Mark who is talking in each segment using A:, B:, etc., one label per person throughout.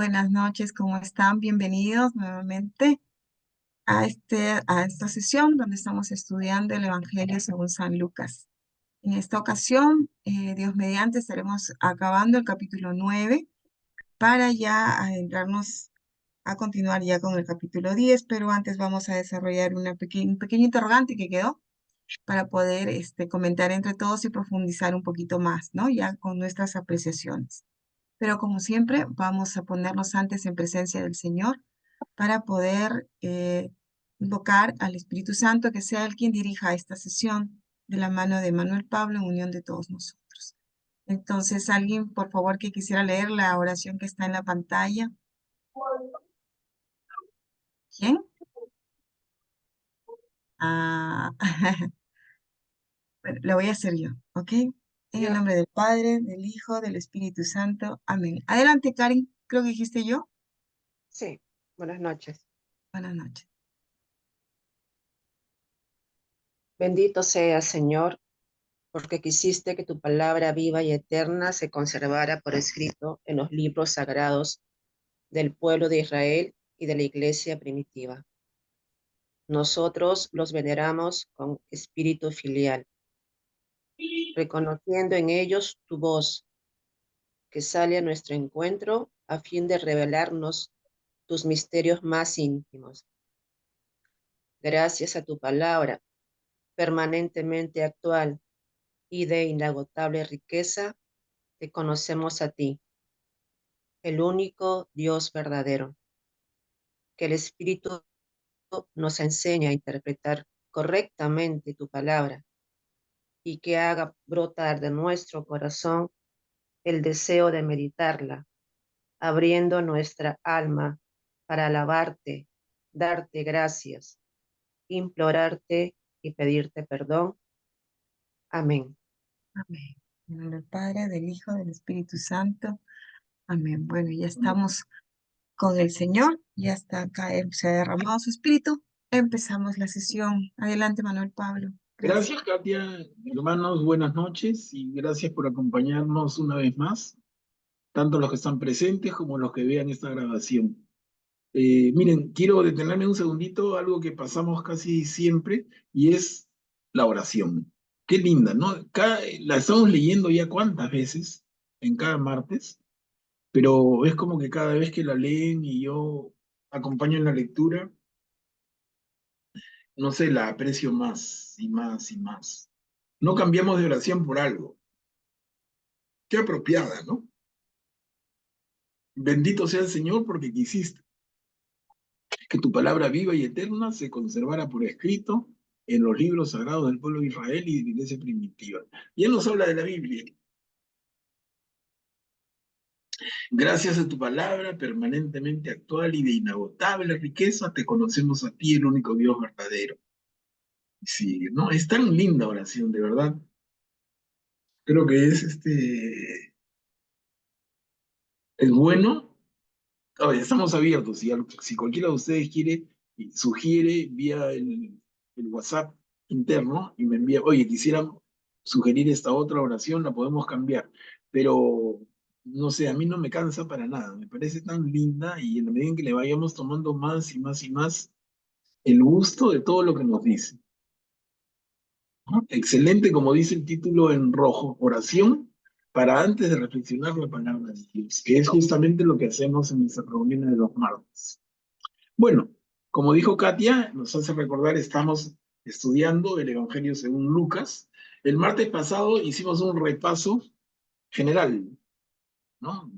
A: Buenas noches, ¿cómo están? Bienvenidos nuevamente a esta sesión donde estamos estudiando el Evangelio según San Lucas. En esta ocasión, Dios mediante, estaremos acabando el capítulo 9 para ya adentrarnos a continuar ya con el capítulo 10, pero antes vamos a desarrollar un pequeño interrogante que quedó para poder comentar entre todos y profundizar un poquito más, ¿no? Ya con nuestras apreciaciones. Pero como siempre, vamos a ponernos antes en presencia del Señor para poder invocar al Espíritu Santo que sea el quien dirija esta sesión de la mano de Manuel Pablo en unión de todos nosotros. Entonces, alguien, por favor, que quisiera leer la oración que está en la pantalla. ¿Quién? Ah, bueno, lo voy a hacer yo, ¿ok? En el
B: Yo,
A: nombre del Padre, del Hijo, del Espíritu Santo. Amén. Adelante, Karen. Creo que dijiste yo.
B: sí, buenas noches.
A: Buenas noches.
B: Bendito seas, Señor, porque quisiste que tu palabra viva y eterna se conservara por escrito en los libros sagrados del pueblo de Israel y de la iglesia primitiva. Nosotros los veneramos con espíritu filial, reconociendo en ellos tu voz, que sale a nuestro encuentro a fin de revelarnos tus misterios más íntimos. Gracias a tu palabra, permanentemente actual y de inagotable riqueza, te conocemos a ti, el único Dios verdadero. Que el Espíritu nos enseñe a interpretar correctamente tu palabra y que haga brotar de nuestro corazón el deseo de meditarla, abriendo nuestra alma para alabarte, darte gracias, implorarte y pedirte perdón. Amén.
A: Amén. En el nombre del Padre, del Hijo, del Espíritu Santo. Amén. Bueno, ya estamos con el Señor. Ya está acá, se ha derramado su espíritu. Empezamos la sesión. Adelante, Manuel Pablo. Gracias.
C: Gracias, Katia. Hermanos, buenas noches y gracias por acompañarnos una vez más, tanto los que están presentes como los que vean esta grabación. Miren, quiero detenerme un segundito, algo que pasamos casi siempre, y es la oración. Qué linda, ¿no? La estamos leyendo ya cuántas veces en cada martes, pero es como que cada vez que la leen y yo acompaño en la lectura, no sé, la aprecio más y más y más. No cambiamos de oración por algo. Qué apropiada, ¿no? Bendito sea el Señor porque quisiste que tu palabra viva y eterna se conservara por escrito en los libros sagrados del pueblo de Israel y de la iglesia primitiva. Y Él nos habla de la Biblia. Gracias a tu palabra permanentemente actual y de inagotable riqueza, te conocemos a ti, el único Dios verdadero. Sí, no, es tan linda oración, de verdad. Creo que es bueno. Ahora, estamos abiertos. Si cualquiera de ustedes quiere, y sugiere vía el WhatsApp interno y me envía, oye, quisiera sugerir esta otra oración, la podemos cambiar. Pero, no sé, a mí no me cansa para nada. Me parece tan linda y en la medida en que le vayamos tomando más y más y más el gusto de todo lo que nos dice, ¿no? Excelente, como dice el título en rojo, oración para antes de reflexionar la palabra de Dios, que es justamente lo que hacemos en nuestras reuniones de los martes. Bueno, como dijo Katia, nos hace recordar, estamos estudiando el Evangelio según Lucas. El martes pasado hicimos un repaso general, ¿no?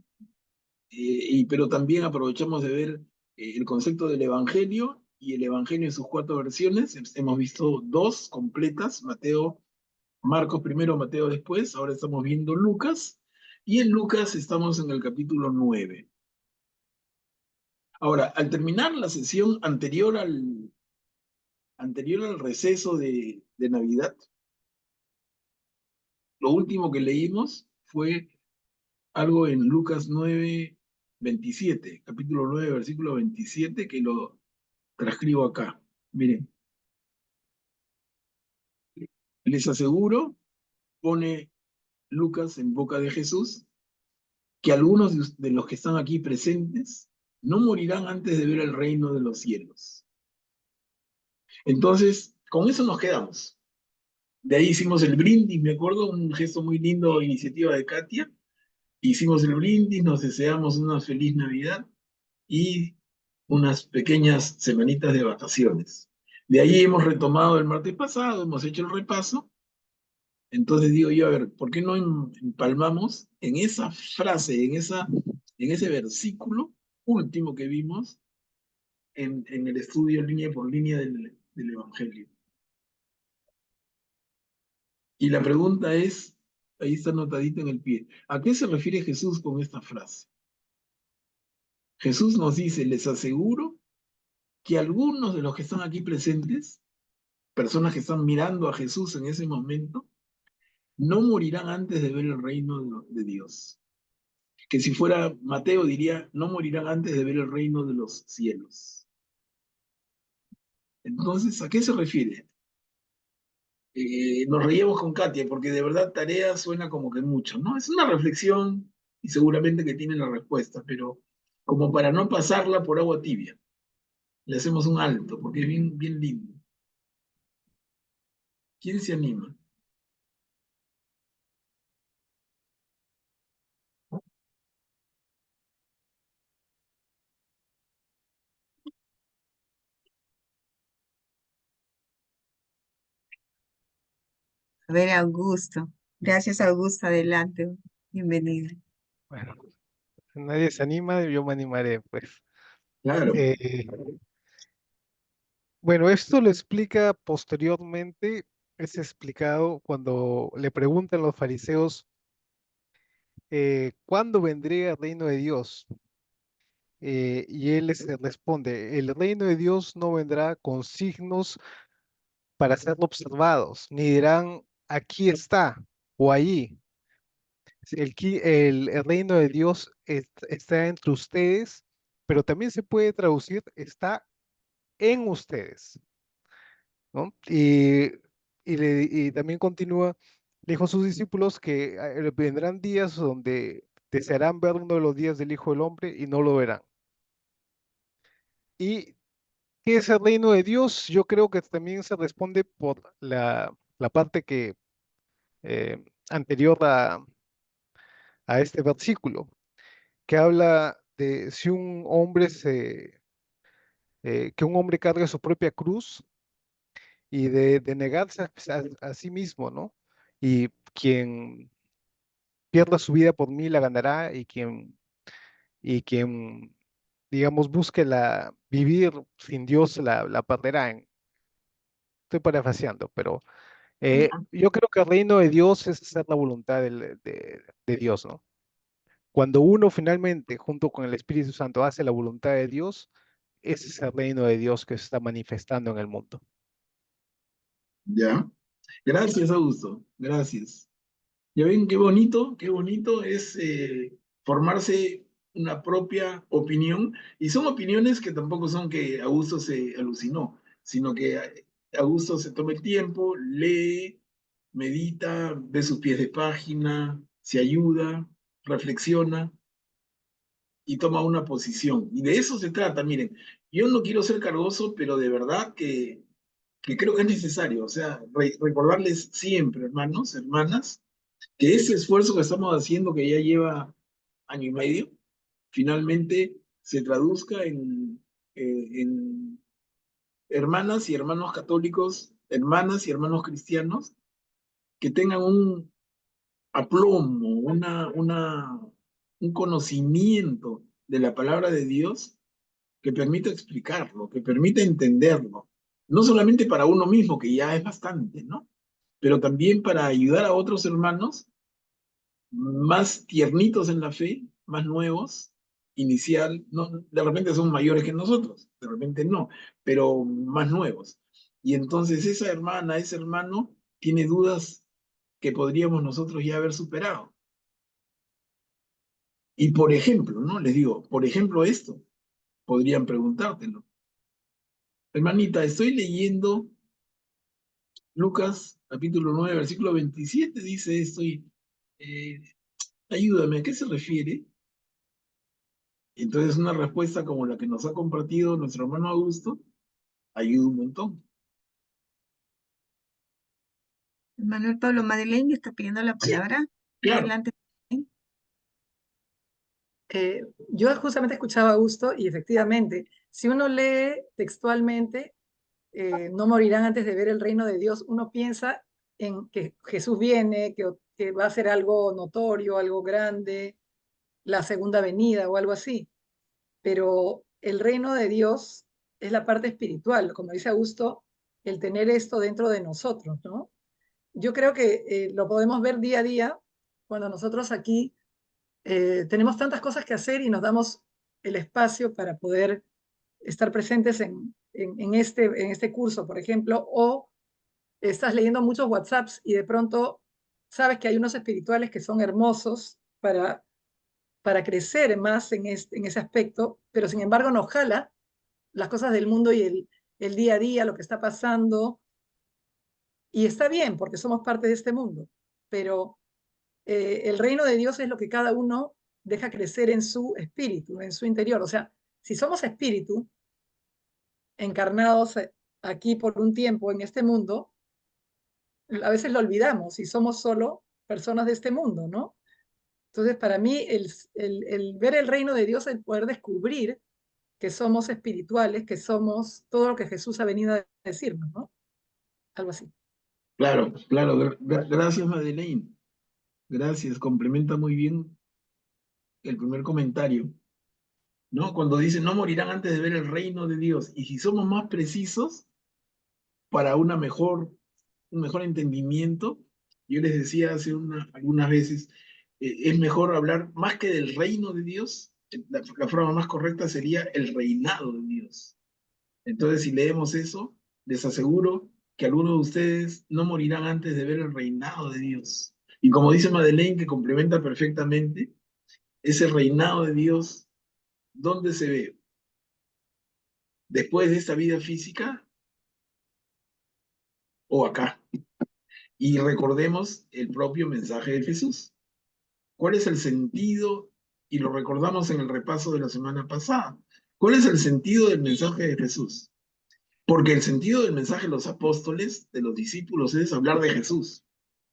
C: Pero también aprovechamos de ver el concepto del Evangelio y el Evangelio en sus cuatro versiones. Hemos visto dos completas, Mateo, Marcos primero, Mateo después. Ahora estamos viendo Lucas. Y en Lucas estamos en el capítulo 9. Ahora, al terminar la sesión anterior al receso de Navidad, lo último que leímos fue algo en Lucas 9:27, capítulo 9, versículo 27, que lo transcribo acá. Miren, les aseguro, pone Lucas en boca de Jesús, que algunos de los que están aquí presentes no morirán antes de ver el reino de los cielos. Entonces, con eso nos quedamos. De ahí hicimos el brindis, me acuerdo, un gesto muy lindo, iniciativa de Katia. Hicimos el brindis, nos deseamos una feliz Navidad y unas pequeñas semanitas de vacaciones. De ahí hemos retomado el martes pasado, hemos hecho el repaso. Entonces digo yo, a ver, ¿por qué no empalmamos en esa frase, en ese versículo último que vimos en el estudio línea por línea del Evangelio? Y la pregunta es, ahí está anotadito en el pie, ¿a qué se refiere Jesús con esta frase? Jesús nos dice, les aseguro que algunos de los que están aquí presentes, personas que están mirando a Jesús en ese momento, no morirán antes de ver el reino de Dios. Que si fuera Mateo diría, no morirán antes de ver el reino de los cielos. Entonces, ¿a qué se refiere? Nos reíamos con Katia, porque de verdad tarea suena como que mucho, ¿no? Es una reflexión y seguramente que tiene la respuesta, pero como para no pasarla por agua tibia, le hacemos un alto, porque es bien, bien lindo. ¿Quién se anima?
A: A ver, Augusto. Gracias, Augusto. Adelante. Bienvenido.
D: Bueno, si nadie se anima, yo me animaré, pues.
C: Claro,
D: Eh, bueno, esto lo explica posteriormente, es explicado cuando le preguntan los fariseos, ¿cuándo vendría el reino de Dios? Y él les responde, el reino de Dios no vendrá con signos para ser observados, ni dirán, aquí está o allí. El reino de Dios está entre ustedes, pero también se puede traducir, está en ustedes, ¿no? Y también continúa, dijo a sus discípulos que vendrán días donde desearán ver uno de los días del Hijo del Hombre y no lo verán. ¿Y qué es el reino de Dios? Yo creo que también se responde por la parte que anterior a este versículo, que habla de si un hombre que un hombre cargue su propia cruz y de negarse a sí mismo, ¿no? Y quien pierda su vida por mí la ganará y quien digamos, busque vivir sin Dios la perderá. Estoy parafraseando, pero yo creo que el reino de Dios es hacer la voluntad de Dios, ¿no? Cuando uno finalmente, junto con el Espíritu Santo, hace la voluntad de Dios, ese es el reino de Dios que se está manifestando en el mundo.
C: ya. Gracias, Augusto. Gracias. Ya ven qué bonito es formarse una propia opinión. Y son opiniones que tampoco son que Augusto se alucinó, sino que Augusto se toma el tiempo, lee, medita, ve sus pies de página, se ayuda, reflexiona y toma una posición. Y de eso se trata, miren. Yo no quiero ser cargoso, pero de verdad que creo que es necesario. O sea, recordarles siempre, hermanos, hermanas, que ese esfuerzo que estamos haciendo, que ya lleva año y medio, finalmente se traduzca en hermanas y hermanos católicos, hermanas y hermanos cristianos, que tengan un aplomo, un conocimiento de la palabra de Dios que permita explicarlo, que permita entenderlo. No solamente para uno mismo, que ya es bastante, ¿no? Pero también para ayudar a otros hermanos más tiernitos en la fe, más nuevos, inicial, no, de repente son mayores que nosotros, de repente no, pero más nuevos. Y entonces esa hermana, ese hermano, tiene dudas que podríamos nosotros ya haber superado. Y por ejemplo, ¿no? Les digo, por ejemplo esto, podrían preguntártelo. Hermanita, estoy leyendo Lucas capítulo 9 versículo 27 dice esto y eh, ayúdame, ¿a qué se refiere? Entonces una respuesta como la que nos ha compartido nuestro hermano Augusto ayuda un montón.
A: Manuel Pablo Madeleine está pidiendo la
C: Sí,
A: palabra.
C: claro.
A: Adelante.
E: Yo justamente escuchaba a Augusto y efectivamente, si uno lee textualmente, no morirán antes de ver el reino de Dios, uno piensa en que Jesús viene, que va a ser algo notorio, algo grande, la segunda venida o algo así. Pero el reino de Dios es la parte espiritual, como dice Augusto, el tener esto dentro de nosotros, ¿no? Yo creo que lo podemos ver día a día cuando nosotros aquí tenemos tantas cosas que hacer y nos damos el espacio para poder estar presentes en este curso, por ejemplo, o estás leyendo muchos WhatsApps y de pronto sabes que hay unos espirituales que son hermosos para crecer más en ese aspecto, pero sin embargo nos jala las cosas del mundo y el día a día, lo que está pasando, y está bien porque somos parte de este mundo, pero el reino de Dios es lo que cada uno deja crecer en su espíritu, en su interior. O sea, si somos espíritu encarnados aquí por un tiempo en este mundo, a veces lo olvidamos y somos solo personas de este mundo, ¿no? Entonces, para mí, el ver el reino de Dios es el poder descubrir que somos espirituales, que somos todo lo que Jesús ha venido a decirnos, ¿no? Algo así.
C: Claro, claro. Gracias, Madeleine. Gracias. Complementa muy bien el primer comentario, ¿no? Cuando dice, no morirán antes de ver el reino de Dios. Y si somos más precisos, para un mejor entendimiento, yo les decía algunas veces, es mejor hablar más que del reino de Dios, la forma más correcta sería el reinado de Dios. Entonces, si leemos eso, les aseguro que algunos de ustedes no morirán antes de ver el reinado de Dios. Y como dice Madeleine, que complementa perfectamente, ese reinado de Dios, ¿dónde se ve? ¿Después de esta vida física o acá? Y recordemos el propio mensaje de Jesús. ¿Cuál es el sentido? Y lo recordamos en el repaso de la semana pasada. ¿Cuál es el sentido del mensaje de Jesús? Porque el sentido del mensaje de los apóstoles, de los discípulos, es hablar de Jesús,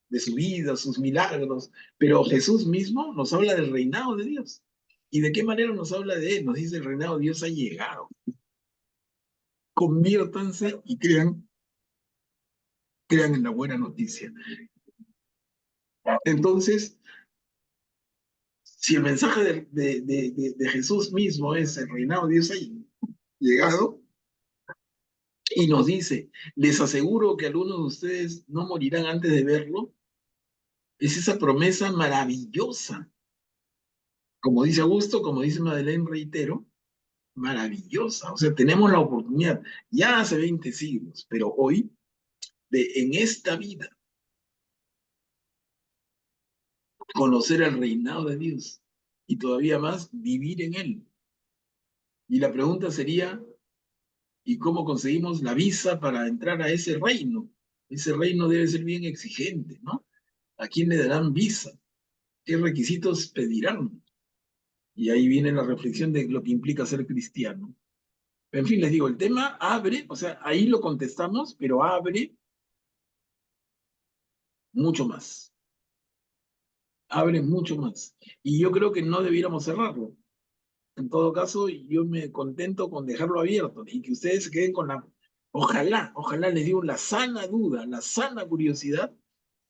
C: de su vida, sus milagros, pero Jesús mismo nos habla del reinado de Dios. ¿Y de qué manera nos habla de él? Nos dice, el reinado de Dios ha llegado. Conviértanse y crean en la buena noticia. Entonces, si el mensaje de Jesús mismo es el reinado de Dios ha llegado, y nos dice, les aseguro que algunos de ustedes no morirán antes de verlo, es esa promesa maravillosa. Como dice Augusto, como dice Madeleine, reitero, maravillosa. O sea, tenemos la oportunidad, ya hace 20 siglos, pero hoy, en esta vida, conocer el reinado de Dios y todavía más vivir en él. Y la pregunta sería, ¿y cómo conseguimos la visa para entrar a ese reino? Ese reino debe ser bien exigente, ¿no? ¿A quién le darán visa? ¿Qué requisitos pedirán? Y ahí viene la reflexión de lo que implica ser cristiano. En fin, les digo, el tema abre, o sea, ahí lo contestamos, pero abre mucho más. Abre mucho más. Y yo creo que no debiéramos cerrarlo. En todo caso, yo me contento con dejarlo abierto y que ustedes se queden con ojalá les digo, la sana duda, la sana curiosidad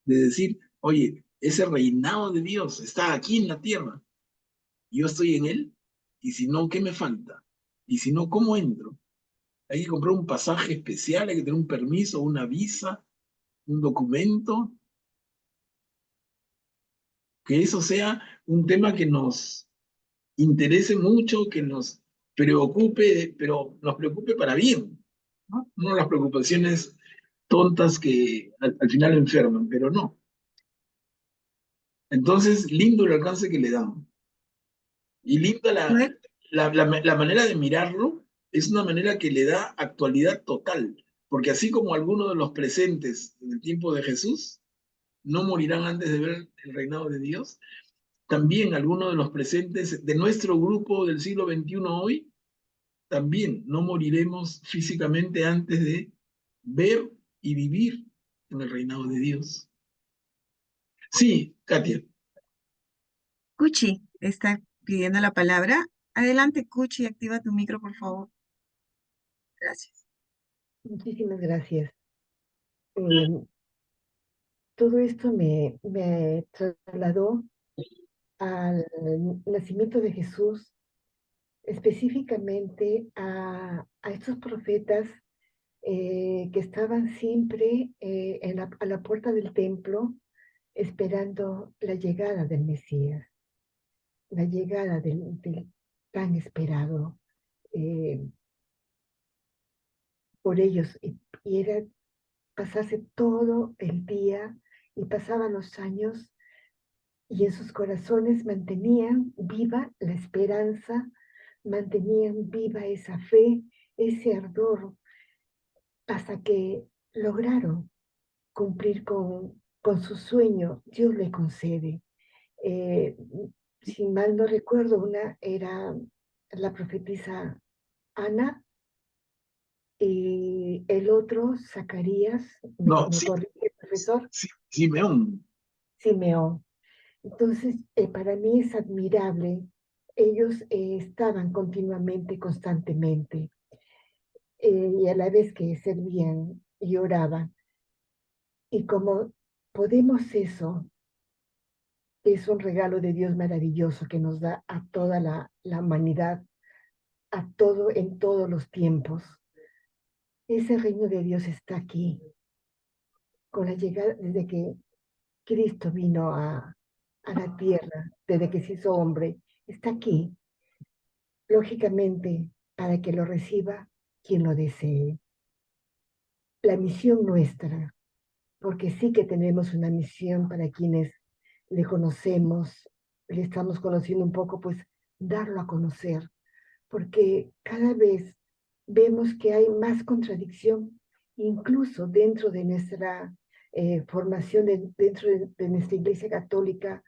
C: de decir, oye, ese reinado de Dios está aquí en la tierra. Yo estoy en él, y si no, ¿qué me falta? Y si no, ¿cómo entro? Hay que comprar un pasaje especial, hay que tener un permiso, una visa, un documento, que eso sea un tema que nos interese mucho, que nos preocupe, pero nos preocupe para bien, ¿no? No las preocupaciones tontas que al final enferman, pero no. Entonces, lindo el alcance que le damos. Y linda la manera de mirarlo, es una manera que le da actualidad total, porque así como algunos de los presentes en el tiempo de Jesús no morirán antes de ver el reinado de Dios, también algunos de los presentes de nuestro grupo del siglo XXI hoy, también no moriremos físicamente antes de ver y vivir en el reinado de Dios. Sí, Katia.
A: Cuchi está pidiendo la palabra. Adelante, Cuchi, activa tu micro, por favor. Gracias.
F: Muchísimas gracias. Todo esto me trasladó al nacimiento de Jesús, específicamente a estos profetas que estaban siempre a la puerta del templo esperando la llegada del Mesías, la llegada del tan esperado eh, por ellos. Y era pasarse todo el día y pasaban los años y en sus corazones mantenían viva la esperanza, mantenían viva esa fe, ese ardor, hasta que lograron cumplir con su sueño. Dios le concede. Eh, si mal no recuerdo, una era la profetisa Ana y el otro, Zacarías,
C: No,
F: me
C: sí,
F: corrige, profesor,
C: sí, Simeón.
F: Simeón. Entonces, para mí es admirable. Ellos estaban continuamente, constantemente, y a la vez que servían y oraban. Y como podemos eso, es un regalo de Dios maravilloso que nos da a toda la humanidad, a todo, en todos los tiempos. Ese reino de Dios está aquí, con la llegada, desde que Cristo vino a la tierra, desde que se hizo hombre, está aquí, lógicamente, para que lo reciba quien lo desee. La misión nuestra, porque sí que tenemos una misión para quienes le conocemos, le estamos conociendo un poco, pues darlo a conocer, porque cada vez vemos que hay más contradicción, incluso dentro de nuestra formación, dentro de nuestra Iglesia Católica,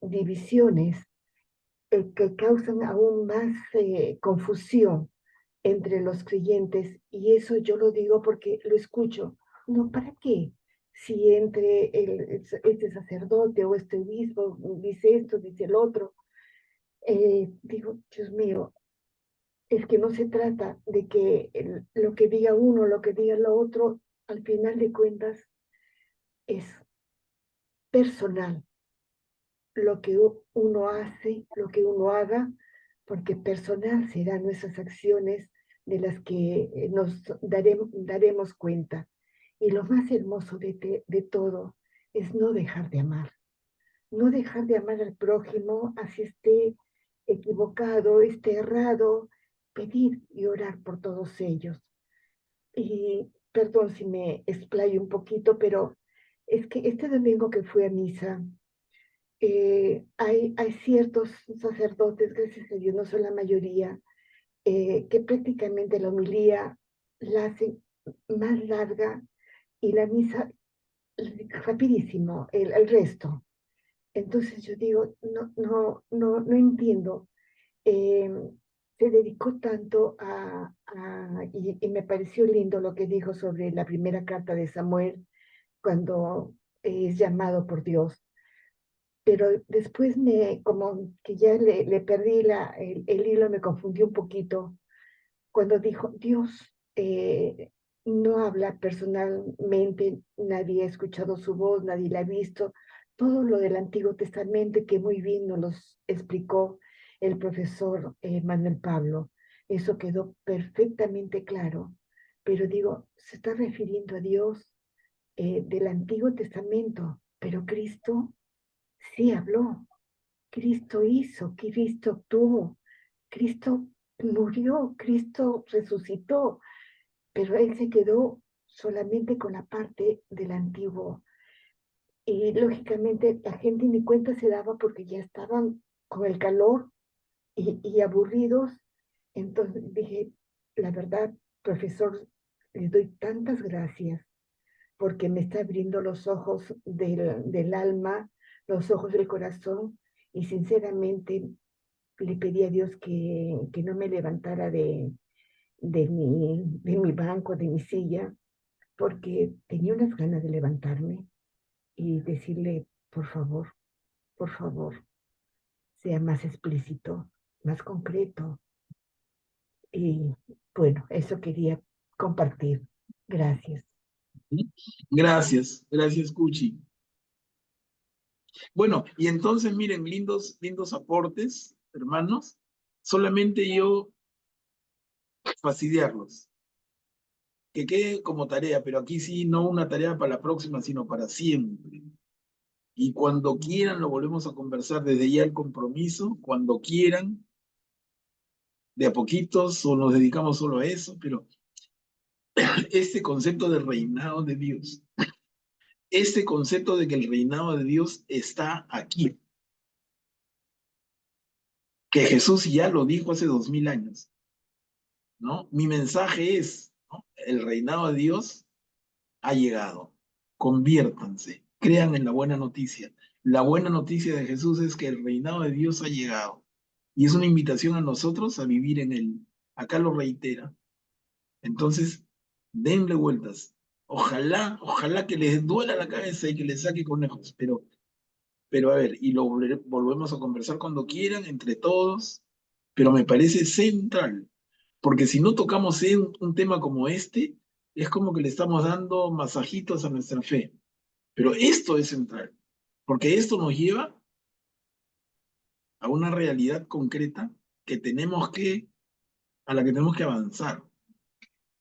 F: divisiones que causan aún más confusión entre los creyentes, y eso yo lo digo porque lo escucho. No, ¿para qué? Si entre este sacerdote o este obispo dice esto, dice el otro, digo, Dios mío, es que no se trata de que lo que diga uno, lo que diga lo otro, al final de cuentas es personal lo que uno hace, lo que uno haga, porque personal serán nuestras acciones de las que nos daremos cuenta. Y lo más hermoso de todo es no dejar de amar, no dejar de amar al prójimo, así esté equivocado, esté errado, pedir y orar por todos ellos. Y perdón si me explayo un poquito, pero es que este domingo que fui a misa, hay ciertos sacerdotes, gracias a Dios, no son la mayoría, que prácticamente la homilía la hacen más larga y la misa rapidísimo, el resto. Entonces yo digo, no entiendo. Eh, Se dedicó tanto y me pareció lindo lo que dijo sobre la primera carta de Samuel cuando es llamado por Dios, pero después como que ya le perdí el hilo, me confundió un poquito cuando dijo, Dios no habla personalmente, nadie ha escuchado su voz, nadie la ha visto, todo lo del Antiguo Testamento que muy bien nos los explicó el profesor Manuel Pablo, eso quedó perfectamente claro, pero digo, se está refiriendo a Dios del Antiguo Testamento, pero Cristo sí habló, Cristo hizo, Cristo actuó, Cristo murió, Cristo resucitó, pero Él se quedó solamente con la parte del antiguo. Y lógicamente la gente ni cuenta se daba porque ya estaban con el calor y aburridos. Entonces dije, la verdad, profesor, les doy tantas gracias porque me está abriendo los ojos del alma, los ojos del corazón y sinceramente le pedí a Dios que no me levantara de mi banco, de mi silla, porque tenía unas ganas de levantarme y decirle, por favor, sea más explícito, más concreto. Y bueno, eso quería compartir. Gracias.
C: Gracias, gracias, Cuchi. Bueno, y entonces miren, lindos aportes, hermanos. Solamente yo fastidiarlos. Que quede como tarea, pero aquí sí, no una tarea para la próxima, sino para siempre. Y cuando quieran lo volvemos a conversar desde ya el compromiso, cuando quieran, de a poquitos o nos dedicamos solo a eso, pero este concepto del reinado de Dios, este concepto de que el reinado de Dios está aquí, que Jesús ya lo dijo hace 2000 años, ¿no? Mi mensaje es, ¿no? El reinado de Dios ha llegado. Conviértanse, crean en la buena noticia. La buena noticia de Jesús es que el reinado de Dios ha llegado. Y es una invitación a nosotros a vivir en él. Acá lo reitera. Entonces, denle vueltas. Ojalá que les duela la cabeza y que les saque conejos. Pero a ver, y lo volvemos a conversar cuando quieran, entre todos. Pero me parece central. Porque si no tocamos un tema como este, es como que le estamos dando masajitos a nuestra fe. Pero esto es central, porque esto nos lleva a una realidad concreta que a la que tenemos que avanzar.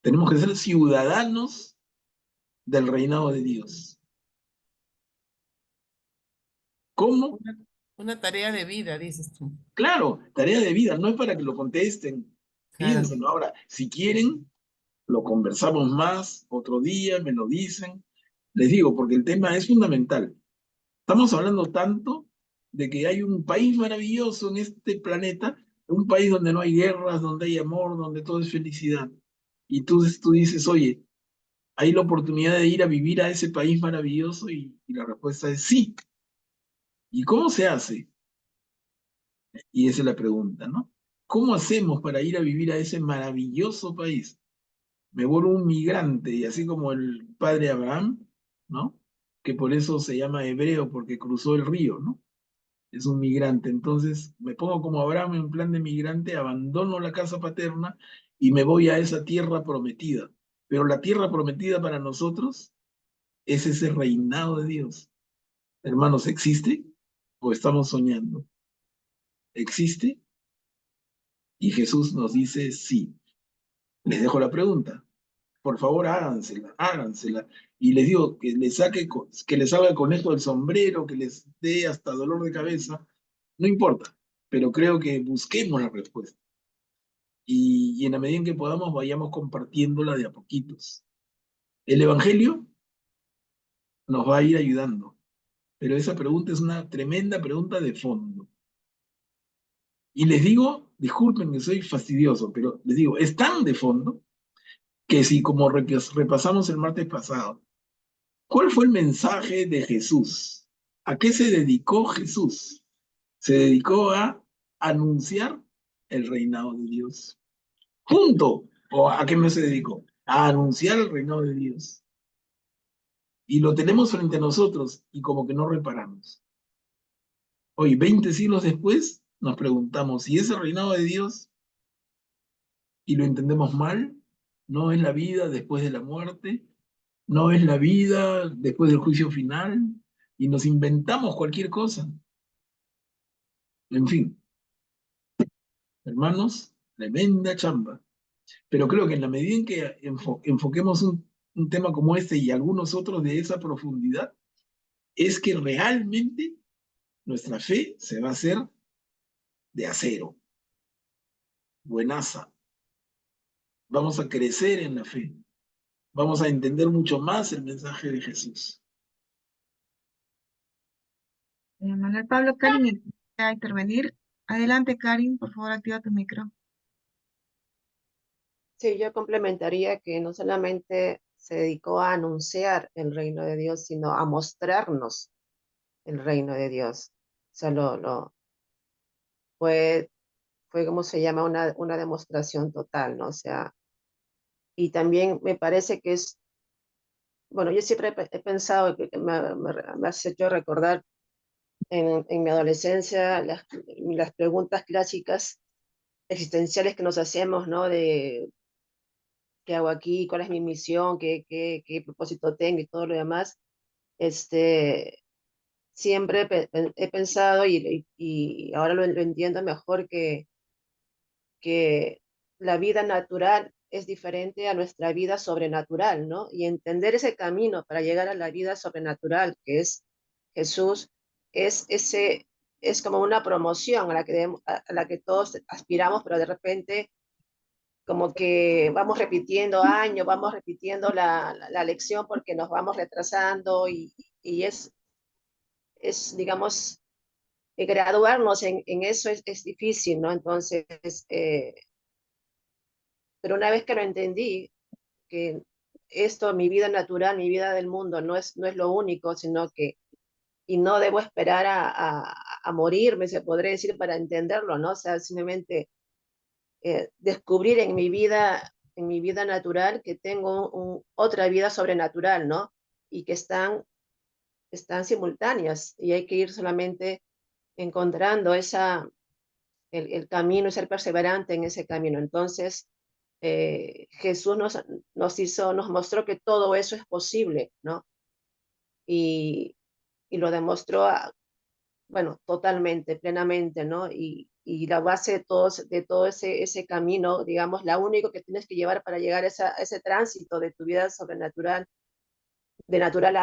C: Tenemos que ser ciudadanos del reinado de Dios. ¿Cómo?
G: Una tarea de vida, dices tú.
C: Claro, tarea de vida, no es para que lo contesten.
G: Claro.
C: Piénsenlo. Ahora, si quieren, lo conversamos más, otro día, me lo dicen. Les digo, porque el tema es fundamental. Estamos hablando tanto de que hay un país maravilloso en este planeta, un país donde no hay guerras, donde hay amor, donde todo es felicidad. Y tú dices, oye, ¿hay la oportunidad de ir a vivir a ese país maravilloso? Y la respuesta es sí. ¿Y cómo se hace? Y esa es la pregunta, ¿no? ¿Cómo hacemos para ir a vivir a ese maravilloso país? Me vuelvo un migrante, y así como el padre Abraham, ¿no? Que por eso se llama hebreo, porque cruzó el río, ¿no? Es un migrante. Entonces me pongo como Abraham en plan de migrante, abandono la casa paterna y me voy a esa tierra prometida. Pero la tierra prometida para nosotros es ese reinado de Dios. Hermanos, ¿existe o estamos soñando? ¿Existe? Y Jesús nos dice sí. Les dejo la pregunta. Por favor, hágansela. Y les digo que les haga el conejo del sombrero, que les dé hasta dolor de cabeza. No importa, pero creo que busquemos la respuesta. Y en la medida en que podamos, vayamos compartiéndola de a poquitos. El Evangelio nos va a ir ayudando, pero esa pregunta es una tremenda pregunta de fondo. Y les digo, disculpen que soy fastidioso, pero les digo, es tan de fondo que si como repasamos el martes pasado, ¿cuál fue el mensaje de Jesús? ¿A qué se dedicó Jesús? Se dedicó a anunciar el reinado de Dios. Punto. ¿O a qué me se dedicó? A anunciar el reinado de Dios. Y lo tenemos frente a nosotros y como que no reparamos. Hoy, 20 siglos después, nos preguntamos si ese reinado de Dios, y lo entendemos mal, no es la vida después de la muerte, no es la vida después del juicio final, y nos inventamos cualquier cosa. En fin, hermanos, tremenda chamba. Pero creo que en la medida en que enfoquemos un tema como este y algunos otros de esa profundidad, es que realmente nuestra fe se va a hacer de acero, buenaza. Vamos a crecer en la fe. Vamos a entender mucho más el mensaje de Jesús.
A: Manuel Pablo, Karin, ¿quiere intervenir? Adelante, Karin, por favor, activa tu micro.
B: Sí, yo complementaría que no solamente se dedicó a anunciar el reino de Dios, sino a mostrarnos el reino de Dios. O sea, fue, como se llama, una demostración total, ¿no? O sea, y también me parece que es, bueno, yo siempre he pensado que me has hecho recordar en mi adolescencia las preguntas clásicas existenciales que nos hacemos, ¿no? De qué hago aquí, cuál es mi misión, qué propósito tengo y todo lo demás. Este, siempre he pensado y ahora lo entiendo mejor que la vida natural es diferente a nuestra vida sobrenatural, ¿no? Y entender ese camino para llegar a la vida sobrenatural, que es Jesús, es como una promoción a la que todos aspiramos, pero de repente como que vamos repitiendo años, vamos repitiendo la lección porque nos vamos retrasando y digamos, graduarnos en eso es difícil, ¿no? Entonces, eh, pero una vez que lo entendí, que esto, mi vida natural, mi vida del mundo, no es lo único, sino que, y no debo esperar a morirme, se podría decir, para entenderlo, ¿no? O sea, simplemente descubrir en mi vida natural que tengo otra vida sobrenatural, ¿no? Y que están simultáneas y hay que ir solamente encontrando el camino y ser perseverante en ese camino. Entonces, Jesús nos mostró que todo eso es posible, ¿no? Y, y lo demostró, bueno, totalmente, plenamente, ¿no? Y la base de todo ese camino, digamos, la único que tienes que llevar para llegar a ese tránsito de tu vida sobrenatural, de natural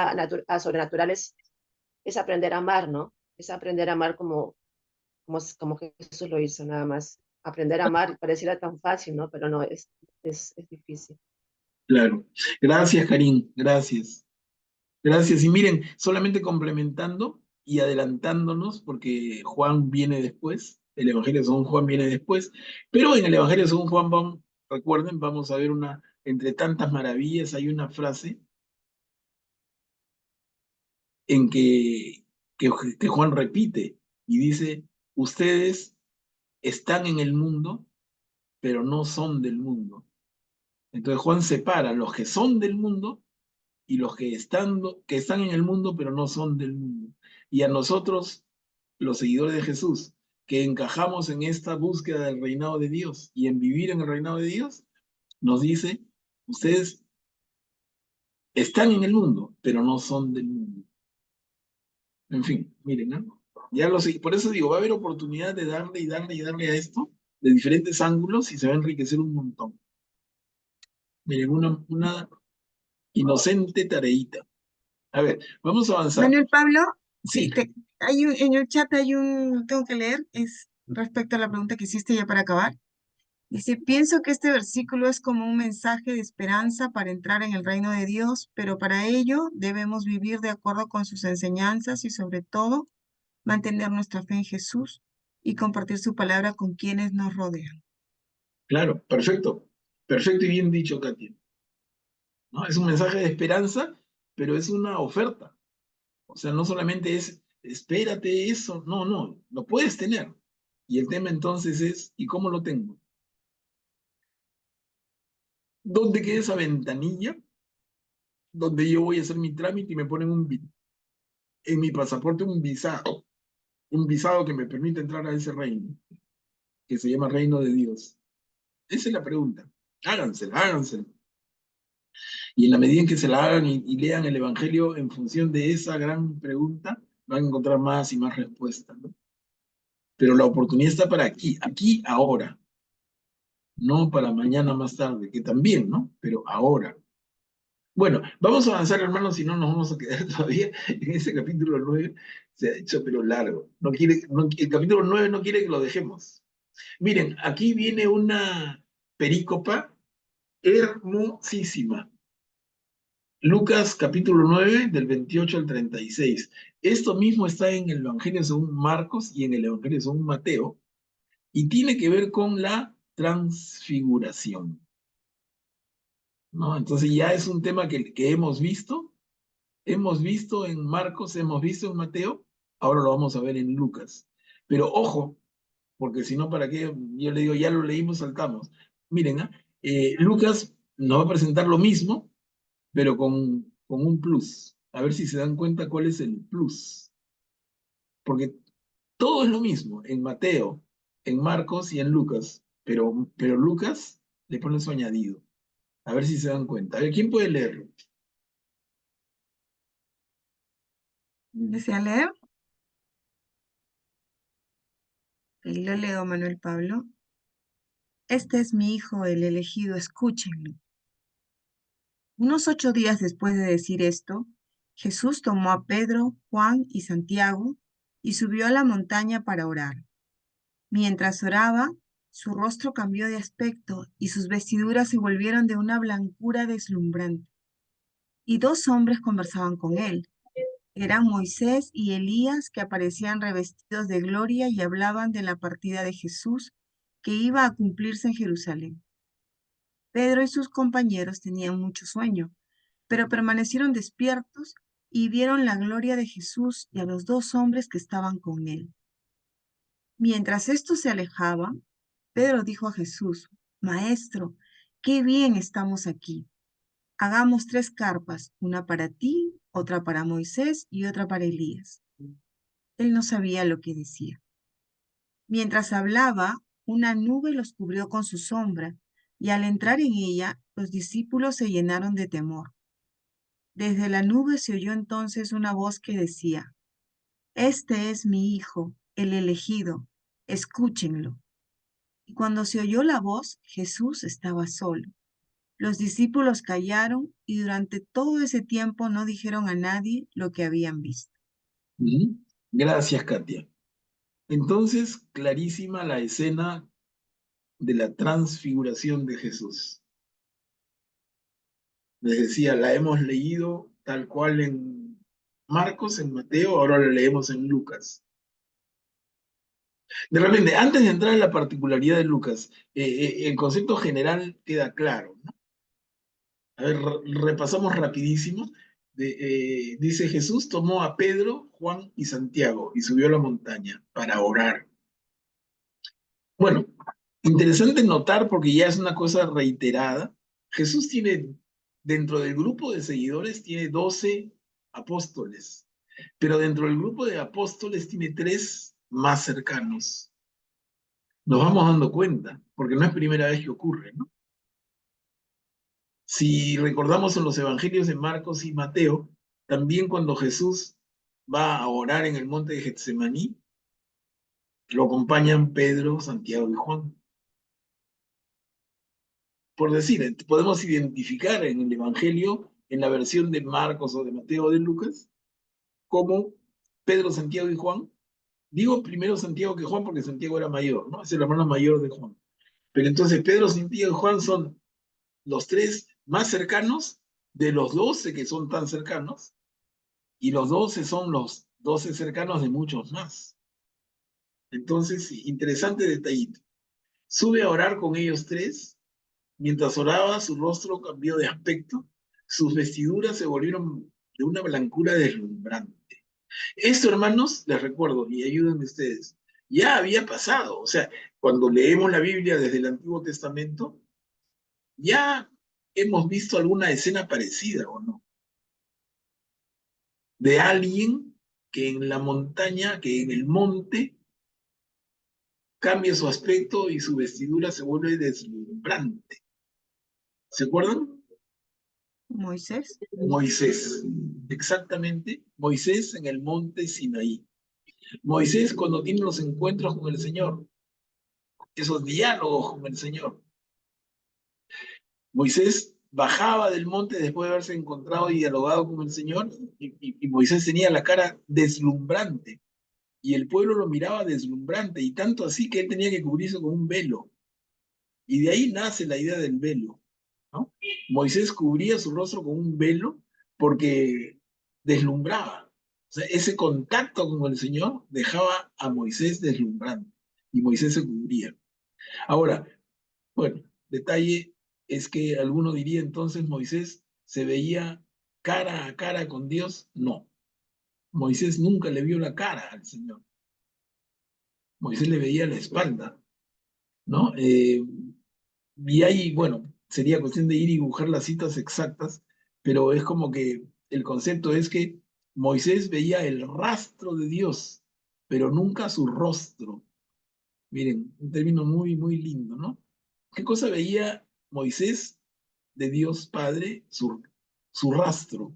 B: a sobrenatural, es aprender a amar, ¿no? Es aprender a amar como Jesús lo hizo, nada más. Aprender a amar pareciera tan fácil, ¿no? Pero no, es difícil.
C: Claro. Gracias, Karim. Gracias. Gracias. Y miren, solamente complementando y adelantándonos, porque Juan viene después, el Evangelio según Juan viene después, pero en el Evangelio según Juan, recuerden, vamos a ver entre tantas maravillas, hay una frase en que Juan repite y dice, ustedes están en el mundo, pero no son del mundo. Entonces Juan separa los que son del mundo y los que están en el mundo, pero no son del mundo. Y a nosotros, los seguidores de Jesús, que encajamos en esta búsqueda del reinado de Dios y en vivir en el reinado de Dios, nos dice, ustedes están en el mundo, pero no son del mundo. En fin, miren, ¿no? Por eso digo, va a haber oportunidad de darle y darle y darle a esto de diferentes ángulos y se va a enriquecer un montón. Miren, una inocente tareita. A ver, vamos a avanzar.
A: Manuel Pablo,
C: Sí,
A: en el chat tengo que leer, es respecto a la pregunta que hiciste ya para acabar. Dice, pienso que este versículo es como un mensaje de esperanza para entrar en el reino de Dios, pero para ello debemos vivir de acuerdo con sus enseñanzas y sobre todo mantener nuestra fe en Jesús y compartir su palabra con quienes nos rodean.
C: claro, perfecto. Perfecto y bien dicho, Katia. ¿No? Es un mensaje de esperanza, pero es una oferta. O sea, no solamente es, espérate eso, no, no, lo puedes tener. Y el tema entonces es, ¿y cómo lo tengo? ¿Dónde queda esa ventanilla donde yo voy a hacer mi trámite y me ponen en mi pasaporte un visado que me permite entrar a ese reino, que se llama Reino de Dios? Esa es la pregunta. Hágansela, hágansela. Y en la medida en que se la hagan y lean el Evangelio en función de esa gran pregunta, van a encontrar más y más respuestas, ¿no? Pero la oportunidad está para aquí, ahora, no para mañana más tarde, que también, ¿no? Pero ahora. Bueno, vamos a avanzar, hermanos, si no nos vamos a quedar todavía en ese capítulo 9. Se ha hecho, pero largo. El capítulo 9 no quiere que lo dejemos. Miren, aquí viene una perícopa hermosísima. Lucas capítulo 9, del 28 al 36. Esto mismo está en el Evangelio según Marcos y en el Evangelio según Mateo, y tiene que ver con la transfiguración, ¿no? Entonces ya es un tema que hemos visto en Marcos, hemos visto en Mateo, Ahora lo vamos a ver en Lucas. Pero ojo, porque si no, ¿para qué? Yo le digo, ya lo leímos, saltamos. Miren, Lucas nos va a presentar lo mismo, pero con un plus. A ver si se dan cuenta cuál es el plus. Porque todo es lo mismo en Mateo, en Marcos y en Lucas, pero Lucas le pone su añadido. A ver si se dan cuenta. A ver, ¿quién puede leerlo?
A: ¿Desea leer? Y lo leo, Manuel Pablo. Este es mi hijo, el elegido, escúchenlo. Unos 8 días después de decir esto, Jesús tomó a Pedro, Juan y Santiago y subió a la montaña para orar. Mientras oraba, su rostro cambió de aspecto y sus vestiduras se volvieron de una blancura deslumbrante. Y 2 hombres conversaban con él. Eran Moisés y Elías, que aparecían revestidos de gloria y hablaban de la partida de Jesús que iba a cumplirse en Jerusalén. Pedro y sus compañeros tenían mucho sueño, pero permanecieron despiertos y vieron la gloria de Jesús y a los 2 hombres que estaban con él. Mientras estos se alejaban, Pedro dijo a Jesús: Maestro, qué bien estamos aquí. Hagamos 3 carpas, una para ti, otra para Moisés y otra para Elías. Él no sabía lo que decía. Mientras hablaba, una nube los cubrió con su sombra, y al entrar en ella, los discípulos se llenaron de temor. Desde la nube se oyó entonces una voz que decía: Este es mi hijo, el elegido, escúchenlo. Y cuando se oyó la voz, Jesús estaba solo. Los discípulos callaron y durante todo ese tiempo no dijeron a nadie lo que habían visto.
C: Ujú. Gracias, Katia. Entonces, clarísima la escena de la transfiguración de Jesús. Les decía, la hemos leído tal cual en Marcos, en Mateo, ahora la leemos en Lucas. De repente, antes de entrar en la particularidad de Lucas, el concepto general queda claro, ¿no? A ver, repasamos rapidísimo. Dice Jesús tomó a Pedro, Juan y Santiago y subió a la montaña para orar. Bueno, interesante notar porque ya es una cosa reiterada. Jesús tiene, dentro del grupo de seguidores, tiene 12 apóstoles, pero dentro del grupo de apóstoles tiene 3 más cercanos. Nos vamos dando cuenta, porque no es primera vez que ocurre, ¿no? Si recordamos en los evangelios de Marcos y Mateo, también cuando Jesús va a orar en el monte de Getsemaní, lo acompañan Pedro, Santiago y Juan. Por decir, podemos identificar en el evangelio, en la versión de Marcos o de Mateo o de Lucas, como Pedro, Santiago y Juan. Digo primero Santiago que Juan porque Santiago era mayor, ¿no? Es el hermano mayor de Juan. Pero entonces Pedro, Santiago y Juan son los 3 más cercanos de los 12 que son tan cercanos, y los 12 son los 12 cercanos de muchos más. Entonces, interesante detallito. Sube a orar con ellos 3. Mientras oraba, su rostro cambió de aspecto, sus vestiduras se volvieron de una blancura deslumbrante. Esto, hermanos, les recuerdo, y ayúdenme ustedes, ya había pasado. O sea, cuando leemos la Biblia desde el Antiguo Testamento, ya hemos visto alguna escena parecida, ¿o no? De alguien que en la montaña, que en el monte, cambia su aspecto y su vestidura se vuelve deslumbrante. ¿Se acuerdan?
A: Moisés.
C: Moisés, exactamente, Moisés en el monte Sinaí. Moisés cuando tiene los encuentros con el Señor, esos diálogos con el Señor. Moisés bajaba del monte después de haberse encontrado y dialogado con el Señor, y Moisés tenía la cara deslumbrante, y el pueblo lo miraba deslumbrante, y tanto así que él tenía que cubrirse con un velo. Y de ahí nace la idea del velo, ¿no? Moisés cubría su rostro con un velo porque deslumbraba. O sea, ese contacto con el Señor dejaba a Moisés deslumbrante y Moisés se cubría. Ahora, bueno, detalle es que alguno diría entonces Moisés se veía cara a cara con Dios. No, Moisés nunca le vio la cara al Señor. Moisés le veía la espalda, ¿no? Y ahí, bueno, sería cuestión de ir y dibujar las citas exactas, pero es como que el concepto es que Moisés veía el rastro de Dios, pero nunca su rostro. Miren, un término muy, muy lindo, ¿no? ¿Qué cosa veía Moisés de Dios Padre? Su rastro,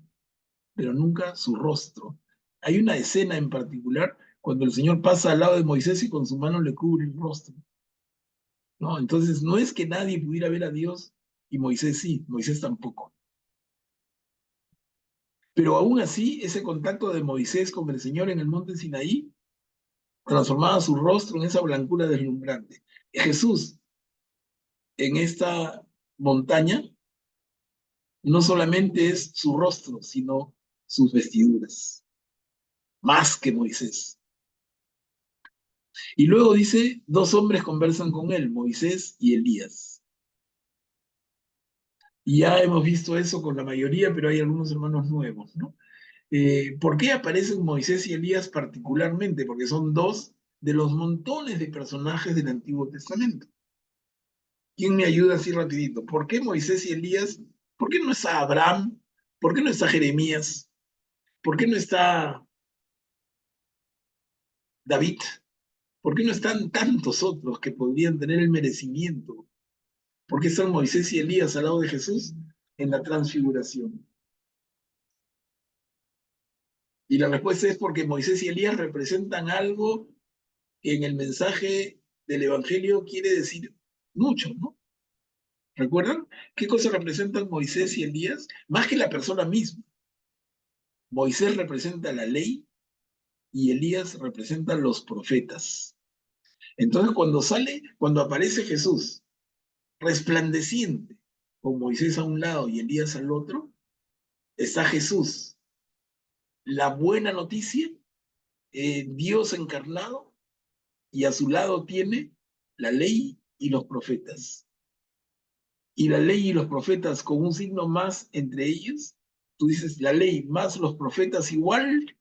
C: pero nunca su rostro. Hay una escena en particular cuando el Señor pasa al lado de Moisés y con su mano le cubre el rostro, ¿no? Entonces, no es que nadie pudiera ver a Dios y Moisés sí, Moisés tampoco. Pero aún así, ese contacto de Moisés con el Señor en el monte Sinaí transformaba su rostro en esa blancura deslumbrante. Jesús, en esta montaña, no solamente es su rostro, sino sus vestiduras, más que Moisés. Y luego dice, dos hombres conversan con él, Moisés y Elías. Y ya hemos visto eso con la mayoría, pero hay algunos hermanos nuevos, ¿no? ¿Por qué aparecen Moisés y Elías particularmente? Porque son dos de los montones de personajes del Antiguo Testamento. ¿Quién me ayuda así rapidito? ¿Por qué Moisés y Elías? ¿Por qué no está Abraham? ¿Por qué no está Jeremías? ¿Por qué no está David? ¿Por qué no están tantos otros que podrían tener el merecimiento? ¿Por qué están Moisés y Elías al lado de Jesús en la transfiguración? Y la respuesta es porque Moisés y Elías representan algo que en el mensaje del Evangelio quiere decir mucho, ¿no? ¿Recuerdan? ¿Qué cosa representan Moisés y Elías? Más que la persona misma. Moisés representa la ley y Elías representa los profetas. Entonces, cuando aparece Jesús resplandeciente, con Moisés a un lado y Elías al otro, está Jesús, la buena noticia, Dios encarnado, y a su lado tiene la ley y los profetas. Y la ley y los profetas con un signo más entre ellos, tú dices la ley más los profetas igual,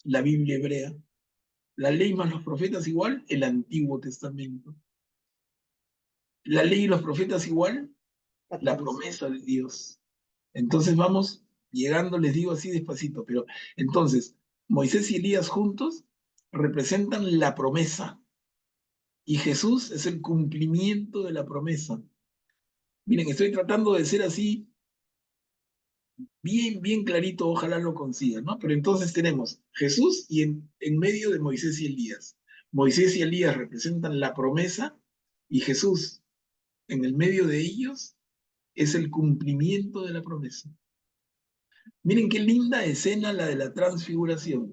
C: la Biblia hebrea. La ley más los profetas igual, el Antiguo Testamento. La ley y los profetas igual, la promesa de Dios. Entonces vamos llegando, les digo así despacito, pero entonces Moisés y Elías juntos representan la promesa y Jesús es el cumplimiento de la promesa. Miren, estoy tratando de ser así bien, bien clarito, ojalá lo consigan, ¿no? Pero entonces tenemos Jesús y en medio de Moisés y Elías. Moisés y Elías representan la promesa y Jesús en el medio de ellos es el cumplimiento de la promesa. Miren qué linda escena la de la transfiguración.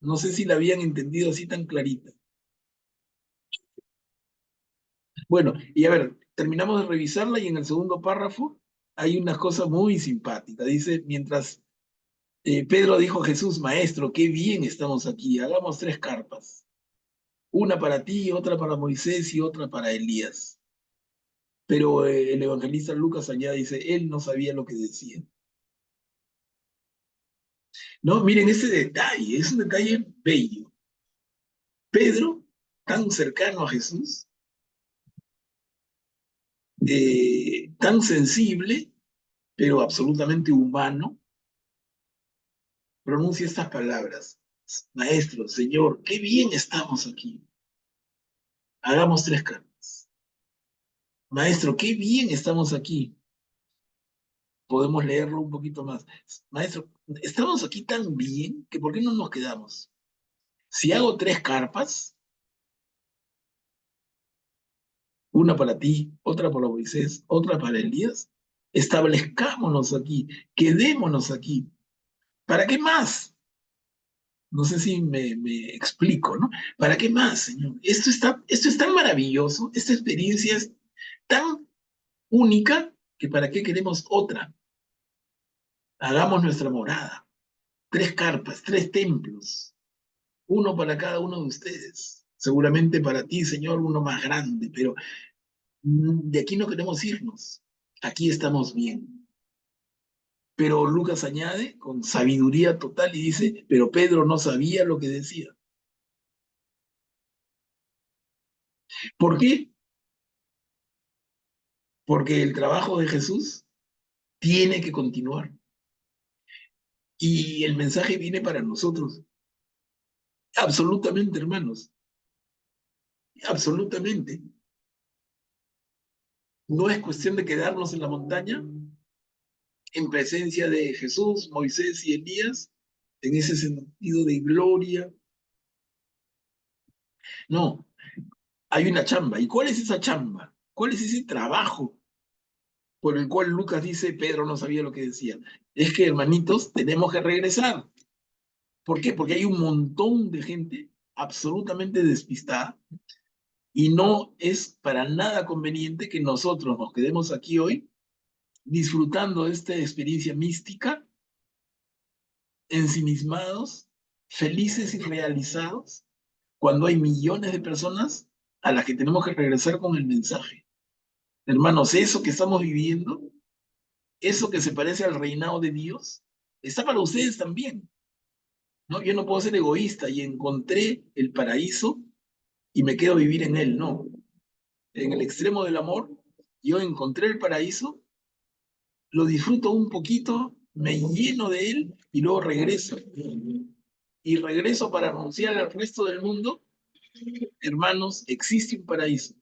C: No sé si la habían entendido así tan clarita. Bueno, y a ver, terminamos de revisarla y en el segundo párrafo hay una cosa muy simpática. Dice, mientras Pedro dijo a Jesús, maestro, qué bien estamos aquí, hagamos 3 carpas. Una para ti, otra para Moisés y otra para Elías. Pero el evangelista Lucas añade, dice, él no sabía lo que decía. No, miren ese detalle, es un detalle bello. Pedro, tan cercano a Jesús, tan sensible, pero absolutamente humano, pronuncia estas palabras. Maestro, Señor, qué bien estamos aquí. Hagamos 3 carpas. Maestro, qué bien estamos aquí. Podemos leerlo un poquito más. Maestro, estamos aquí tan bien que ¿por qué no nos quedamos? Si hago 3 carpas, una para ti, otra para Moisés, otra para Elías, establezcámonos aquí, quedémonos aquí. ¿Para qué más? No sé si me explico, ¿no? ¿Para qué más, Señor? Esto es tan maravilloso, esta experiencia es tan única que ¿para qué queremos otra? Hagamos nuestra morada. 3 carpas, 3 templos, uno para cada uno de ustedes. Seguramente para ti, Señor, uno más grande, pero de aquí no queremos irnos. Aquí estamos bien. Pero Lucas añade con sabiduría total y dice, pero Pedro no sabía lo que decía. ¿Por qué? Porque el trabajo de Jesús tiene que continuar. Y el mensaje viene para nosotros. Absolutamente, hermanos. Absolutamente. No es cuestión de quedarnos en la montaña en presencia de Jesús, Moisés y Elías, en ese sentido de gloria. No, hay una chamba. ¿Y cuál es esa chamba? ¿Cuál es ese trabajo por el cual Lucas dice, Pedro no sabía lo que decía? Es que, hermanitos, tenemos que regresar. ¿Por qué? Porque hay un montón de gente absolutamente despistada y no es para nada conveniente que nosotros nos quedemos aquí hoy disfrutando de esta experiencia mística, ensimismados, felices y realizados, cuando hay millones de personas a las que tenemos que regresar con el mensaje. Hermanos, eso que estamos viviendo, eso que se parece al reinado de Dios, está para ustedes también. ¿No? Yo no puedo ser egoísta y encontré el paraíso y me quedo a vivir en él, no. En el extremo del amor, yo encontré el paraíso, lo disfruto un poquito, me lleno de él y luego regreso. Y regreso para anunciar al resto del mundo, hermanos, existe un paraíso.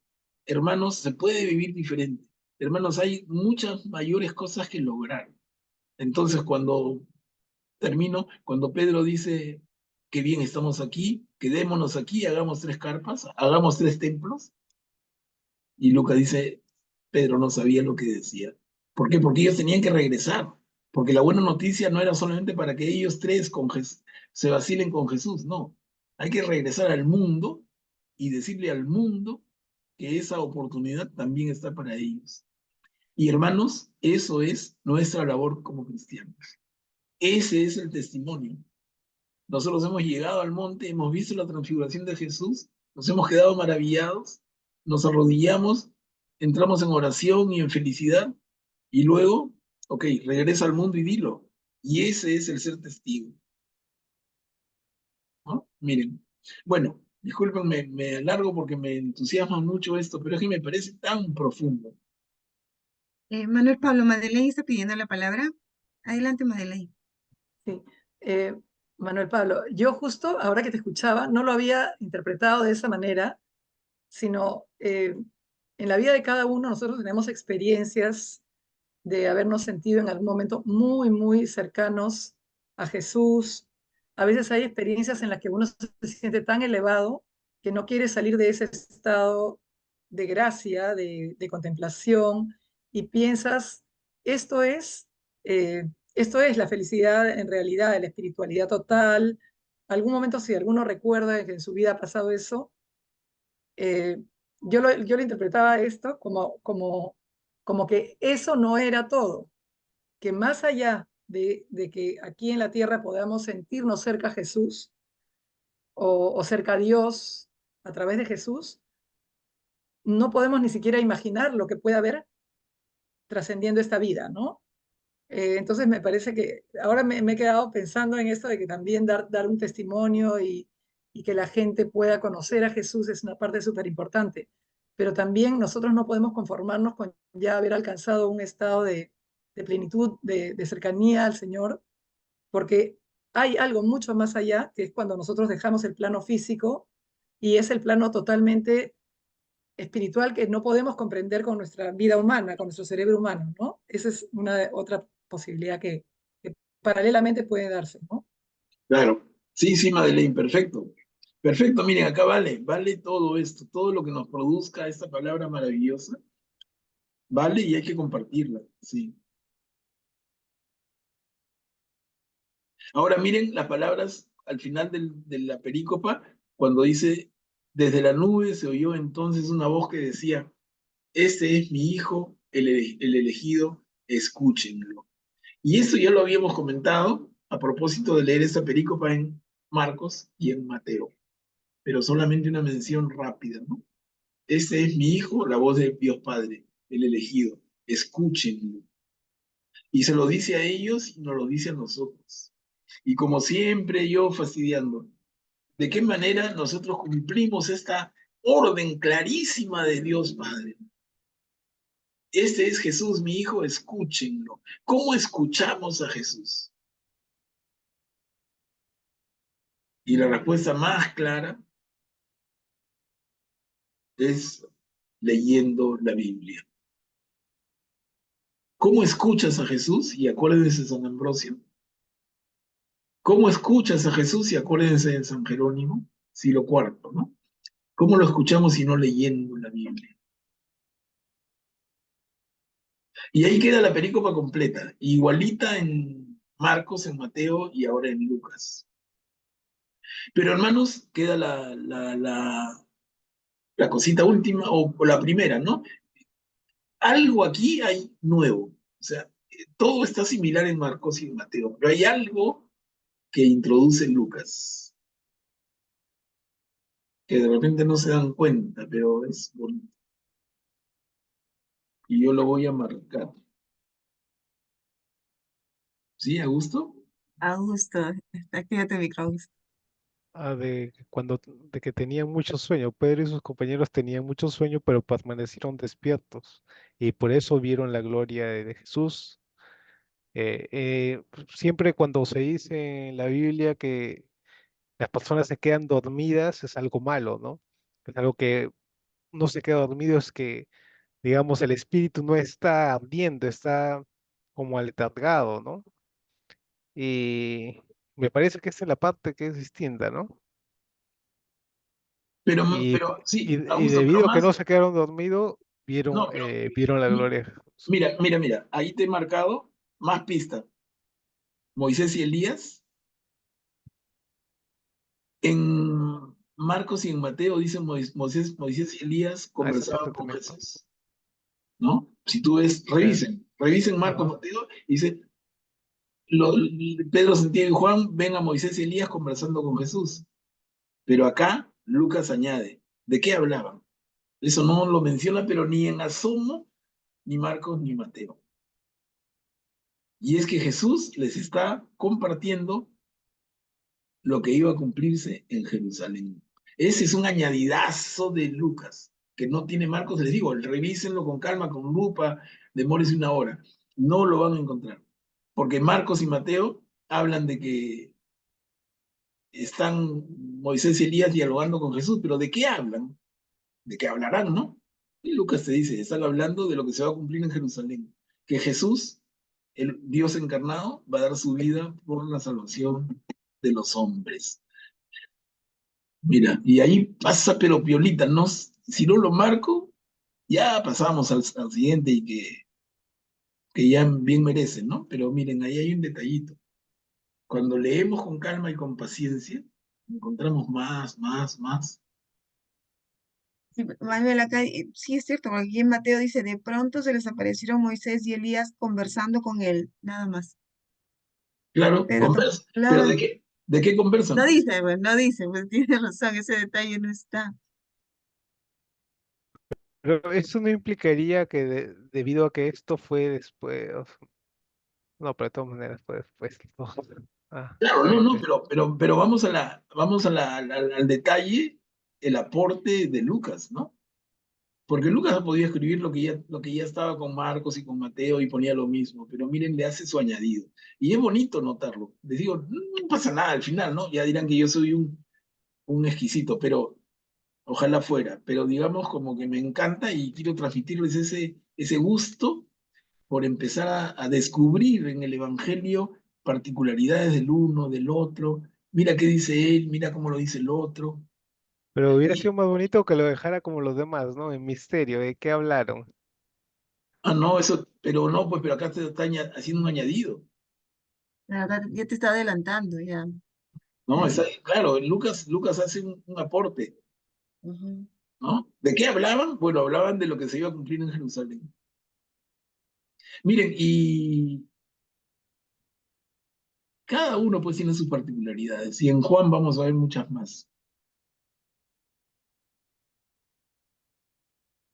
C: Hermanos, se puede vivir diferente. Hermanos, hay muchas mayores cosas que lograr. Entonces, cuando termino, cuando Pedro dice, qué bien estamos aquí, quedémonos aquí, hagamos 3 carpas, hagamos 3 templos, y Lucas dice, Pedro no sabía lo que decía. ¿Por qué? Porque ellos tenían que regresar, porque la buena noticia no era solamente para que ellos 3 se vacilen con Jesús, no. Hay que regresar al mundo y decirle al mundo que esa oportunidad también está para ellos. Y hermanos, eso es nuestra labor como cristianos. Ese es el testimonio. Nosotros hemos llegado al monte, hemos visto la transfiguración de Jesús, nos hemos quedado maravillados, nos arrodillamos, entramos en oración y en felicidad, y luego, ok, regresa al mundo y dilo. Y ese es el ser testigo, ¿no? Miren, bueno, disculpen, me alargo porque me entusiasma mucho esto, pero es que me parece tan profundo.
A: Manuel Pablo, Madeleine está pidiendo la palabra. Adelante, Madeleine.
E: Sí. Eh, Manuel Pablo, yo justo ahora que te escuchaba, no lo había interpretado de esa manera, sino en la vida de cada uno nosotros tenemos experiencias de habernos sentido en algún momento muy, muy cercanos a Jesús. A veces hay experiencias en las que uno se siente tan elevado que no quiere salir de ese estado de gracia, de contemplación, y piensas, esto es, esto es la felicidad en realidad, la espiritualidad total. Algún momento, si alguno recuerda que en su vida ha pasado eso, eh, yo lo interpretaba esto como que eso no era todo, que más allá de que aquí en la tierra podamos sentirnos cerca a Jesús o cerca a Dios a través de Jesús, no podemos ni siquiera imaginar lo que puede haber trascendiendo esta vida, ¿no? Entonces me parece que ahora me he quedado pensando en esto de que también dar un testimonio y que la gente pueda conocer a Jesús es una parte súper importante, pero también nosotros no podemos conformarnos con ya haber alcanzado un estado de plenitud, de cercanía al Señor, porque hay algo mucho más allá, que es cuando nosotros dejamos el plano físico y es el plano totalmente espiritual que no podemos comprender con nuestra vida humana, con nuestro cerebro humano, ¿no? Esa es una otra posibilidad que paralelamente puede darse, ¿no?
C: Claro, sí, sí, Madeleine, perfecto. Perfecto, miren, acá vale todo esto, todo lo que nos produzca esta palabra maravillosa, vale y hay que compartirla, sí. Ahora miren las palabras al final de la perícopa, cuando dice, desde la nube se oyó entonces una voz que decía, este es mi hijo, el elegido, escúchenlo. Y esto ya lo habíamos comentado a propósito de leer esta perícopa en Marcos y en Mateo, pero solamente una mención rápida, ¿no? Este es mi hijo, la voz de Dios Padre, el elegido, escúchenlo. Y se lo dice a ellos y nos lo dice a nosotros. Y como siempre yo fastidiando, ¿de qué manera nosotros cumplimos esta orden clarísima de Dios Padre? Este es Jesús, mi hijo, escúchenlo. ¿Cómo escuchamos a Jesús? Y la respuesta más clara es leyendo la Biblia. ¿Cómo escuchas a Jesús? Y acuérdense de San Ambrosio. ¿Cómo escuchas a Jesús? Y acuérdense de San Jerónimo, siglo IV, ¿no? ¿Cómo lo escuchamos si no leyendo la Biblia? Y ahí queda la perícopa completa, igualita en Marcos, en Mateo y ahora en Lucas. Pero hermanos, queda la cosita última o la primera, ¿no? Algo aquí hay nuevo. O sea, todo está similar en Marcos y en Mateo, pero hay algo que introduce Lucas, que de repente no se dan cuenta, pero es bonito. Y yo lo voy a marcar. ¿Sí, Augusto?
A: Augusto, activa tu micro, Augusto.
D: De que tenían mucho sueño. Pedro y sus compañeros tenían mucho sueño, pero permanecieron despiertos y por eso vieron la gloria de Jesús. Siempre cuando se dice en la Biblia que las personas se quedan dormidas es algo malo, ¿no? Es algo que no se queda dormido, es que, digamos, el espíritu no está ardiendo, está como aletargado, ¿no? Y me parece que esa es la parte que es distinta, ¿no? Y,
C: Pero sí,
D: y
C: Augusto, pero
D: debido a que
C: más,
D: no se quedaron dormidos,
C: no,
D: vieron la
C: mi-
D: gloria de Jesús.
C: mira, ahí te he marcado más pista. Moisés y Elías, en Marcos y en Mateo dicen Moisés y Elías
D: Ah, esa
C: conversaban
D: parte
C: con
D: también.
C: Jesús, ¿no? Si tú ves,
D: Sí.
C: revisen Marcos,
D: Ajá.
C: Mateo, y dice, lo- Pedro, Santiago y Juan ven a Moisés y Elías conversando con Jesús. Pero acá Lucas añade, ¿de qué hablaban? Eso no lo menciona, pero ni en asomo, ni Marcos ni Mateo. Y es que Jesús les está compartiendo lo que iba a cumplirse en Jerusalén. Ese es un añadidazo de Lucas, que no tiene Marcos, les digo, revísenlo con calma, con lupa, demórense una hora. No lo van a encontrar. Porque Marcos y Mateo hablan de que están Moisés y Elías dialogando con Jesús, pero ¿de qué hablan? ¿De qué hablarán, no? Y Lucas te dice, están hablando de lo que se va a cumplir en Jerusalén, que Jesús, el Dios encarnado, va a dar su vida por la salvación de los hombres. Mira, y ahí pasa pero piolita, no, si no lo marco, ya pasamos al siguiente y que ya bien merecen, ¿no? Pero miren, ahí hay un detallito. Cuando leemos con calma y con paciencia, encontramos más.
A: Sí, Manuel, acá sí es cierto, porque aquí en Mateo dice, de pronto se les aparecieron Moisés y Elías conversando con él, nada más.
C: Claro,
A: Pero tampoco
C: conversa. ¿Pero
A: hablaban.
C: de qué
A: No
C: conversan?
A: dice, pues, no dice, pues tiene razón, ese detalle no está.
D: Pero eso no implicaría que debido a que esto fue después, no, pero de todas maneras fue después. Ah,
C: Claro,
D: está
C: no,
D: bien,
C: no,
D: está bien.
C: pero al detalle, el aporte de Lucas, ¿no? Porque Lucas ha podido escribir lo que ya estaba con Marcos y con Mateo y ponía lo mismo, pero miren, le hace su añadido. Y es bonito notarlo. Les digo, no pasa nada al final, ¿no? Ya dirán que yo soy un exquisito, pero ojalá fuera. Pero digamos como que me encanta y quiero transmitirles ese gusto por empezar a descubrir en el Evangelio particularidades del uno, del otro. Mira qué dice él, mira cómo lo dice el otro.
D: Pero hubiera
C: Y,
D: sido más bonito que lo dejara como los demás, ¿no? En misterio, ¿de qué hablaron?
C: no, eso, pero no, pues, pero acá te está haciendo un añadido.
A: La verdad, ya te está adelantando, ya.
C: No,
A: Ahí.
C: claro, Lucas hace un aporte,
A: Ujú.
C: ¿no? ¿De qué hablaban? Bueno, hablaban de lo que se iba a cumplir en Jerusalén. Miren, y cada uno pues tiene sus particularidades, y en Juan vamos a ver muchas más.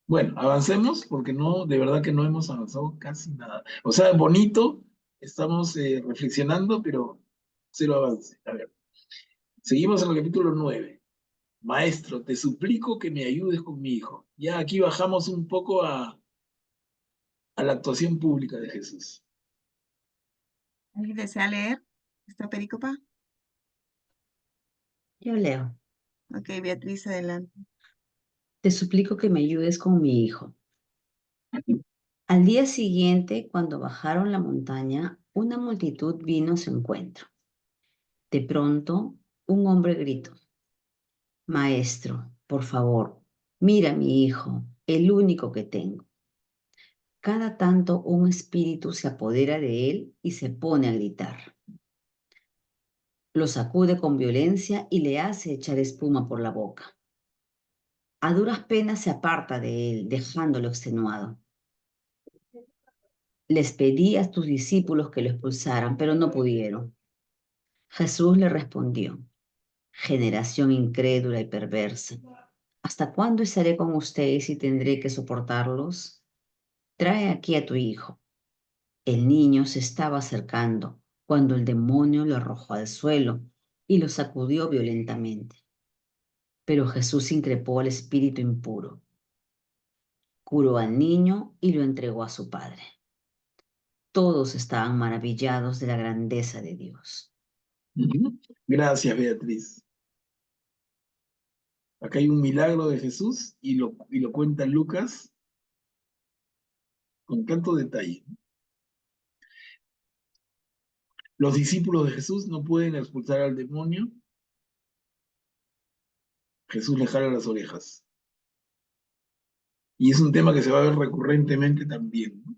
C: Bueno, avancemos porque no, de verdad que no hemos avanzado casi nada. O sea, bonito estamos reflexionando, pero cero avance. A ver, seguimos en el capítulo 9. Maestro, te suplico que me ayudes con mi hijo. Ya aquí bajamos un poco a la actuación pública de Jesús.
A: ¿Alguien desea leer esta pericopa?
H: Yo leo.
A: Ok, Beatriz, adelante.
H: Te suplico que me ayudes con mi hijo. Al día siguiente, cuando bajaron la montaña, una multitud vino a su encuentro. De pronto, un hombre gritó: Maestro, por favor, mira a mi hijo, el único que tengo. Cada tanto un espíritu se apodera de él y se pone a gritar. Lo sacude con violencia y le hace echar espuma por la boca. A duras penas se aparta de él, dejándolo extenuado. Les pedí a tus discípulos que lo expulsaran, pero no pudieron. Jesús le respondió: generación incrédula y perversa, ¿hasta cuándo estaré con ustedes y tendré que soportarlos? Trae aquí a tu hijo. El niño se estaba acercando cuando el demonio lo arrojó al suelo y lo sacudió violentamente. Pero Jesús increpó al espíritu impuro, curó al niño y lo entregó a su padre. Todos estaban maravillados de la grandeza de Dios.
C: Gracias, Beatriz. Acá hay un milagro de Jesús y lo cuenta Lucas con tanto detalle. Los discípulos de Jesús no pueden expulsar al demonio. Jesús le jala las orejas. Y es un tema que se va a ver recurrentemente también, ¿no?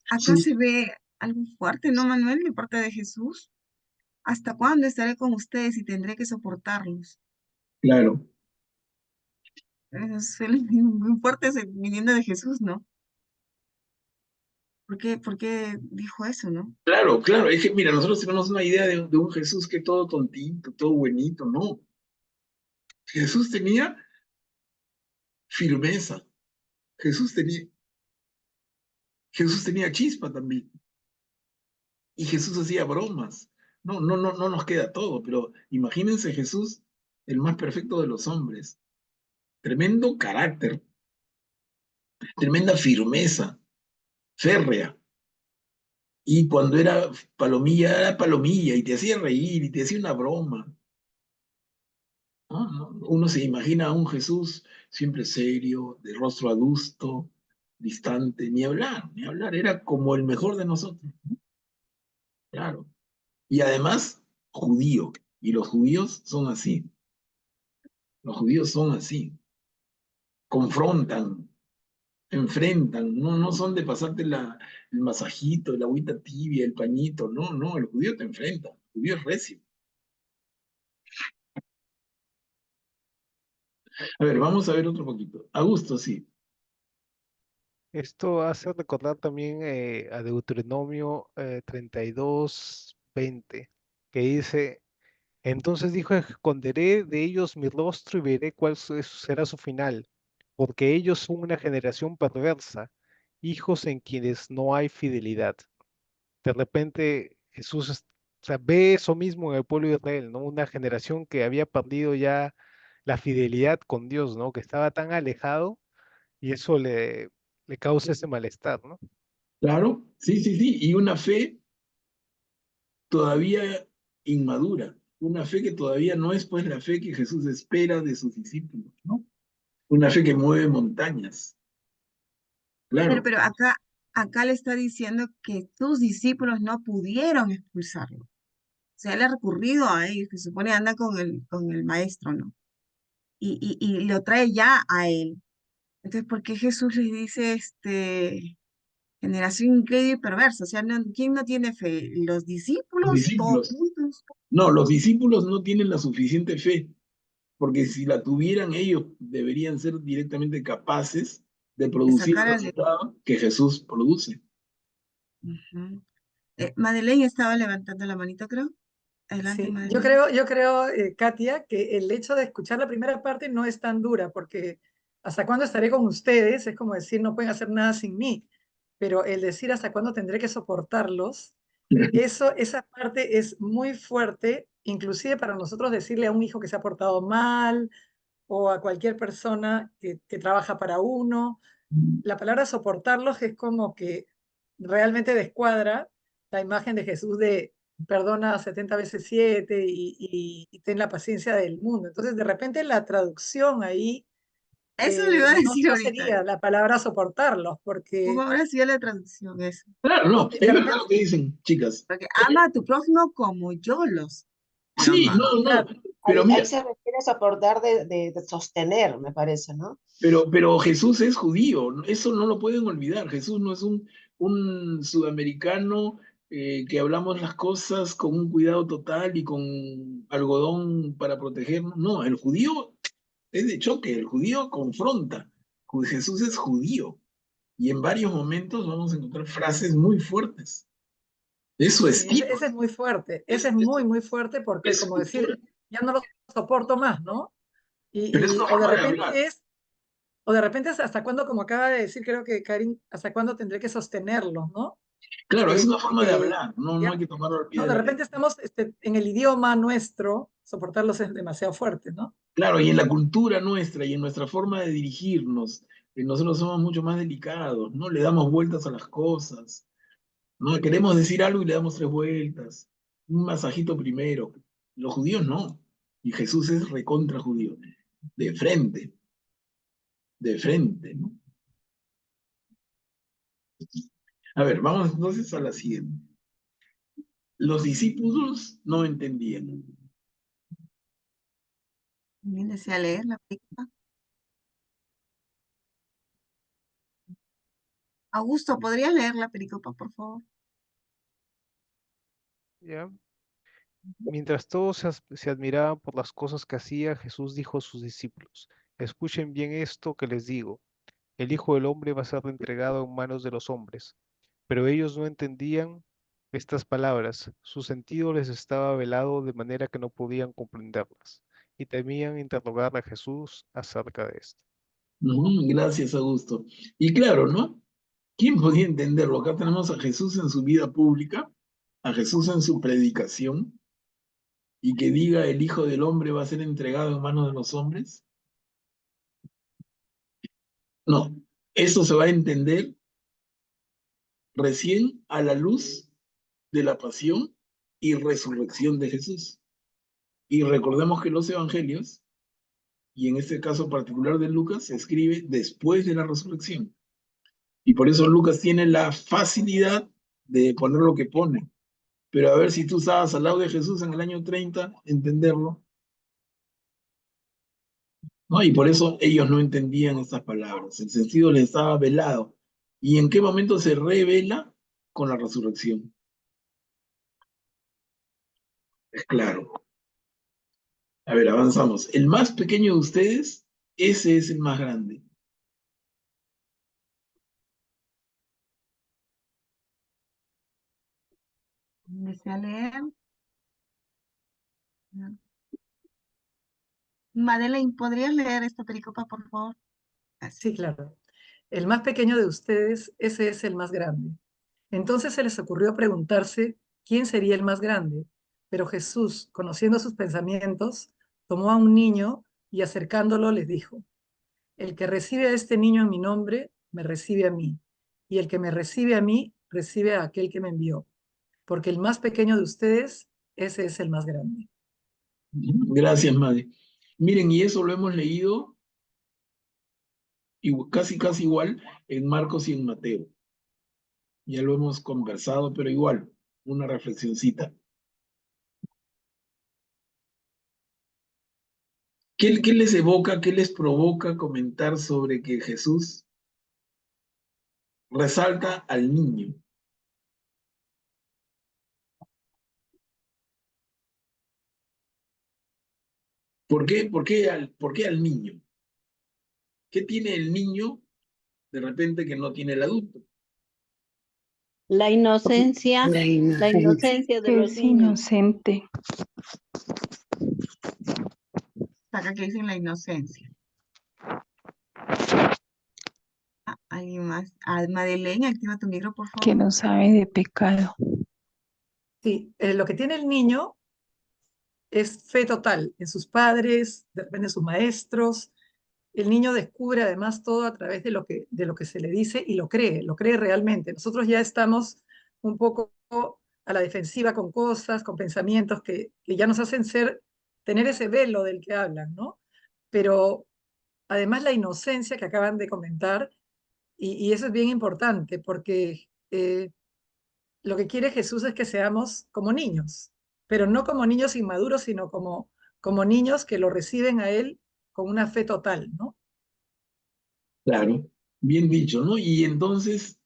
A: Acá se ve algo fuerte, ¿no, Manuel, de parte de Jesús? ¿Hasta cuándo estaré con ustedes y tendré que soportarlos?
C: Claro,
A: Es muy fuerte viniendo de Jesús, ¿no? Por qué dijo eso, no?
C: claro, claro. Es que, mira, nosotros tenemos una idea de un Jesús que todo tontito, todo buenito, no. Jesús tenía firmeza. Jesús tenía, Jesús tenía chispa también. Y Jesús hacía bromas. No nos queda todo, pero imagínense Jesús, el más perfecto de los hombres. Tremendo carácter, tremenda firmeza, férrea. Y cuando era palomilla, y te hacía reír, y te hacía una broma. ¿No? Uno se imagina a un Jesús siempre serio, de rostro adusto, distante, ni hablar, ni hablar. Era como el mejor de nosotros, claro. Y además, judío. Y los judíos son así. Los judíos son así. Confrontan, enfrentan. No son de pasarte el masajito, el agüita tibia, el pañito. No, el judío te enfrenta. El judío es recio. A ver, vamos a ver otro poquito. Augusto, sí.
D: Esto hace recordar también a Deuteronomio 32:20, que dice: entonces dijo, esconderé de ellos mi rostro y veré cuál será su final, porque ellos son una generación perversa, hijos en quienes no hay fidelidad. De repente Jesús, o sea, ve eso mismo en el pueblo de Israel, ¿no? Una generación que había perdido ya la fidelidad con Dios, ¿no? Que estaba tan alejado y eso le causa ese malestar, ¿no?
C: Claro, sí. Y una fe todavía inmadura, una fe que todavía no es pues la fe que Jesús espera de sus discípulos, ¿no? Una fe que mueve montañas, claro,
A: Pero acá le está diciendo que tus discípulos no pudieron expulsarlo. O sea, él ha recurrido a ellos, que se supone anda con el maestro, ¿no? Y lo trae ya a él. Entonces, ¿por qué Jesús les dice, generación incrédula y perversa? O sea, ¿quién no tiene fe? ¿Los
C: los
A: discípulos? ¿Todos
C: discípulos,
A: juntos?
C: no, los discípulos no tienen la suficiente fe, porque si la tuvieran ellos deberían ser directamente capaces de
A: De
C: producir
A: sacar
C: el
A: al...
C: resultado que Jesús produce.
A: Ujú. Madeleine estaba levantando la manito, creo. Adelante,
E: Sí,
A: Madeleine.
E: yo creo, Katia, que el hecho de escuchar la primera parte no es tan dura, porque ¿hasta cuándo estaré con ustedes? Es como decir, no pueden hacer nada sin mí. pero el decir hasta cuándo tendré que soportarlos, esa parte es muy fuerte, inclusive para nosotros decirle a un hijo que se ha portado mal o a cualquier persona que trabaja para uno. La palabra soportarlos es como que realmente descuadra la imagen de Jesús de perdona 70 veces 7 y ten la paciencia del mundo. Entonces, de repente la traducción ahí
A: Eso le iba a
E: no,
A: decir
E: no
A: ahorita.
E: sería la palabra soportarlos,
A: ¿Cómo
E: porque
A: habrá sido la traducción eso?
C: Claro, no, es
E: de
C: verdad
E: repente,
C: lo que dicen, chicas.
A: Porque ama a tu prójimo como yo los he
C: Sí,
A: amado.
C: no,
E: claro,
C: pero
B: Ahí
C: mira,
B: se refiere a soportar de sostener, me parece, ¿no?
C: pero Jesús es judío, ¿no? Eso no lo pueden olvidar. Jesús no es un sudamericano que hablamos las cosas con un cuidado total y con algodón para protegernos. No, el judío es de choque, el judío confronta. Jesús es judío y en varios momentos vamos a encontrar frases muy fuertes. Es su
E: sí,
C: estilo.
E: ese es muy fuerte, ese
C: Es,
E: es
C: es,
E: muy, muy fuerte porque
C: es su
E: como decir,
C: cultura,
E: ya no lo soporto más, ¿no?
C: pero es una
E: O de
C: forma de
E: repente
C: hablar.
E: o de repente es hasta cuándo, como acaba de decir, creo que Karin, hasta cuándo tendré que sostenerlos, ¿no?
C: Claro, es
E: Eh,
C: una forma de
E: eh,
C: hablar, no hay
E: ya,
C: que tomarlo al pie
E: no,
C: de
E: de
C: la
E: repente
C: letra.
E: estamos en el idioma nuestro, soportarlos es demasiado fuerte, ¿no?
C: Claro, y en la cultura nuestra y en nuestra forma de dirigirnos, nosotros somos mucho más delicados, ¿no? Le damos vueltas a las cosas, ¿no? Queremos decir algo y le damos 3 vueltas, un masajito primero. Los judíos no, y Jesús es recontra judío, de frente, ¿no? A ver, vamos entonces a la siguiente. Los discípulos no entendían.
A: ¿Alguien desea leer la película? Augusto, ¿podrías leer la pericopa, por favor?
D: ¿Ya? Mientras todos se admiraban por las cosas que hacía, Jesús dijo a sus discípulos, escuchen bien esto que les digo, el Hijo del Hombre va a ser entregado en manos de los hombres. Pero ellos no entendían estas palabras, su sentido les estaba velado de manera que no podían comprenderlas, y temían interrogar a Jesús acerca de esto.
C: Gracias, Augusto. Y claro, ¿no? ¿Quién podía entenderlo? Acá tenemos a Jesús en su vida pública, a Jesús en su predicación, y que diga el Hijo del Hombre va a ser entregado en manos de los hombres. No, eso se va a entender recién a la luz de la pasión y resurrección de Jesús. Y recordemos que los evangelios, y en este caso particular de Lucas, se escribe después de la resurrección. Y por eso Lucas tiene la facilidad de poner lo que pone. Pero a ver si tú estabas al lado de Jesús en el año 30, entenderlo. ¿No? Y por eso ellos no entendían estas palabras. El sentido les estaba velado. ¿Y en qué momento se revela? Con la resurrección. Es claro. A ver, avanzamos. El más pequeño de ustedes, ese es el más grande.
A: ¿Alguien desea leer? No. Madeleine, ¿podrías leer esta pericopa, por favor? Gracias.
E: Sí, claro. El más pequeño de ustedes, ese es el más grande. Entonces se les ocurrió preguntarse quién sería el más grande, pero Jesús, conociendo sus pensamientos, tomó a un niño y acercándolo les dijo, el que recibe a este niño en mi nombre, me recibe a mí, y el que me recibe a mí, recibe a aquel que me envió, porque el más pequeño de ustedes, ese es el más grande.
C: Gracias, madre. Miren, y eso lo hemos leído casi igual en Marcos y en Mateo. Ya lo hemos conversado, pero igual, una reflexioncita. ¿Qué les evoca, qué les provoca comentar sobre que Jesús resalta al niño? ¿Por qué al niño? ¿Qué tiene el niño de repente que no tiene el adulto?
I: La inocencia,
F: La
I: la
F: inocencia.
I: inocencia de
J: Que
I: los
J: es
I: niños.
J: inocente.
A: Acá que dicen la inocencia. ¿Alguien más? Madeleine, activa tu micro, por
J: que
A: favor.
J: no sabe de pecado.
E: Sí, lo que tiene el niño es fe total en sus padres, de repente en sus maestros. El niño descubre además todo a través de lo que se le dice y lo cree realmente. Nosotros ya estamos un poco a la defensiva con cosas, con pensamientos que ya nos hacen tener ese velo del que hablan, ¿no? Pero además la inocencia que acaban de comentar, y eso es bien importante, porque lo que quiere Jesús es que seamos como niños, pero no como niños inmaduros, sino como niños que lo reciben a Él con una fe total, ¿no?
C: Claro, bien dicho, ¿no? Y entonces,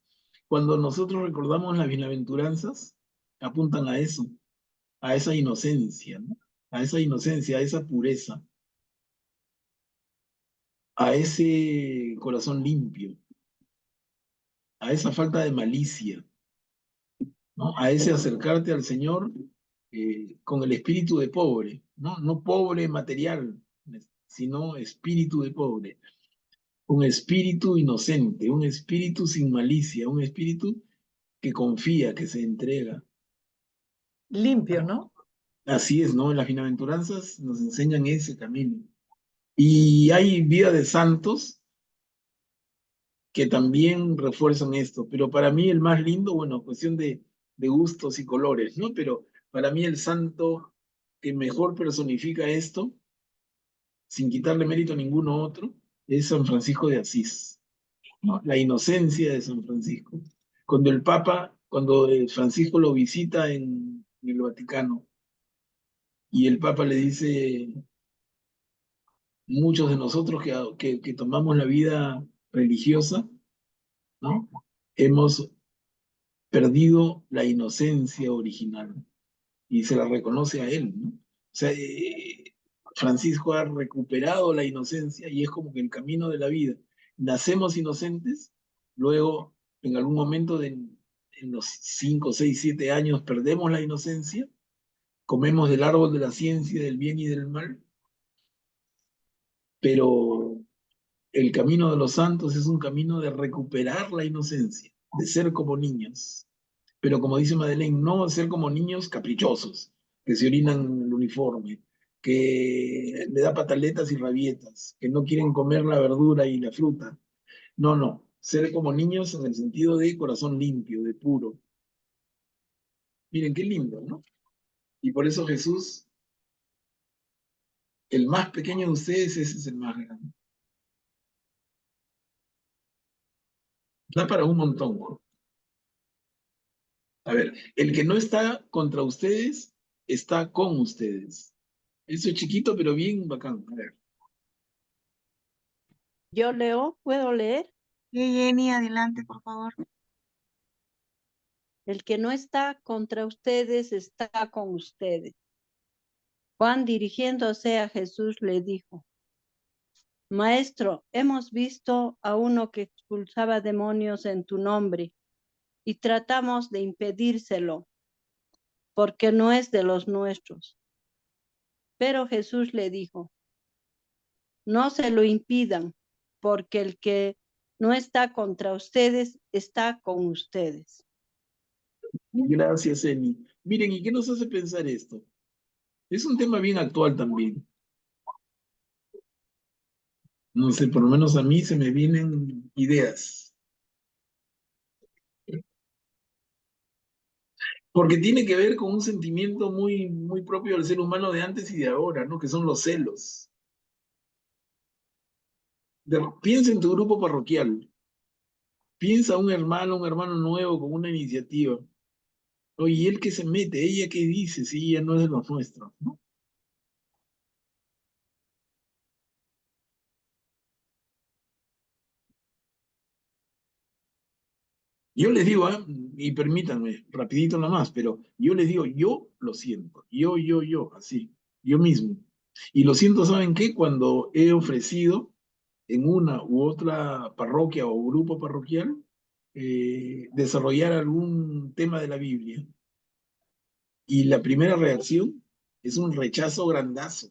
C: cuando nosotros recordamos las bienaventuranzas, apuntan a eso, a esa inocencia, ¿no? A esa inocencia, a esa pureza, a ese corazón limpio, a esa falta de malicia, ¿no? A ese acercarte al Señor con el espíritu de pobre, ¿no? No pobre material, sino espíritu de pobre. Un espíritu inocente, un espíritu sin malicia, un espíritu que confía, que se entrega.
E: Limpio, ¿no?
C: Así es, ¿no? Las bienaventuranzas nos enseñan ese camino. Y hay vida de santos que también refuerzan esto, pero para mí el más lindo, bueno, cuestión de gustos y colores, ¿no? Pero para mí el santo que mejor personifica esto, sin quitarle mérito a ninguno otro, es San Francisco de Asís, ¿no? La inocencia de San Francisco. Cuando Francisco lo visita en el Vaticano, y el Papa le dice, muchos de nosotros que tomamos la vida religiosa, ¿no? Hemos perdido la inocencia original y se la reconoce a él, ¿no? O sea, Francisco ha recuperado la inocencia y es como que el camino de la vida. Nacemos inocentes, luego en algún momento en los 5, 6, 7 años perdemos la inocencia, comemos del árbol de la ciencia, del bien y del mal, pero el camino de los santos es un camino de recuperar la inocencia, de ser como niños. Pero como dice Madeleine, no ser como niños caprichosos, que se orinan en el uniforme, que le da pataletas y rabietas, que no quieren comer la verdura y la fruta. No, no. Ser como niños en el sentido de corazón limpio, de puro. Miren qué lindo, ¿no? Y por eso Jesús, el más pequeño de ustedes, ese es el más grande. Da para un montón, ¿no? A ver, el que no está contra ustedes, está con ustedes. Eso es chiquito, pero bien bacán. A ver.
I: Yo leo, ¿puedo leer?
A: Sí, Jenny, adelante, por favor.
I: El que no está contra ustedes está con ustedes. Juan, dirigiéndose a Jesús, le dijo: Maestro, hemos visto a uno que expulsaba demonios en tu nombre y tratamos de impedírselo, porque no es de los nuestros. Pero Jesús le dijo: No se lo impidan, porque el que no está contra ustedes está con ustedes.
C: Gracias, Eni. Miren, ¿y qué nos hace pensar esto? Es un tema bien actual también. No sé, por lo menos a mí se me vienen ideas. Porque tiene que ver con un sentimiento muy, muy propio del ser humano de antes y de ahora, ¿no? Que son los celos. Piensa en tu grupo parroquial. Piensa un hermano nuevo con una iniciativa. Oye, ¿y él qué se mete? ¿Ella qué dice? Si ella no es de los nuestros, ¿no? Yo les digo, y permítanme, rapidito nomás, pero yo les digo, yo lo siento, yo, así, yo mismo. Y lo siento, ¿saben qué? Cuando he ofrecido en una u otra parroquia o grupo parroquial desarrollar algún tema de la Biblia. Y la primera reacción es un rechazo grandazo.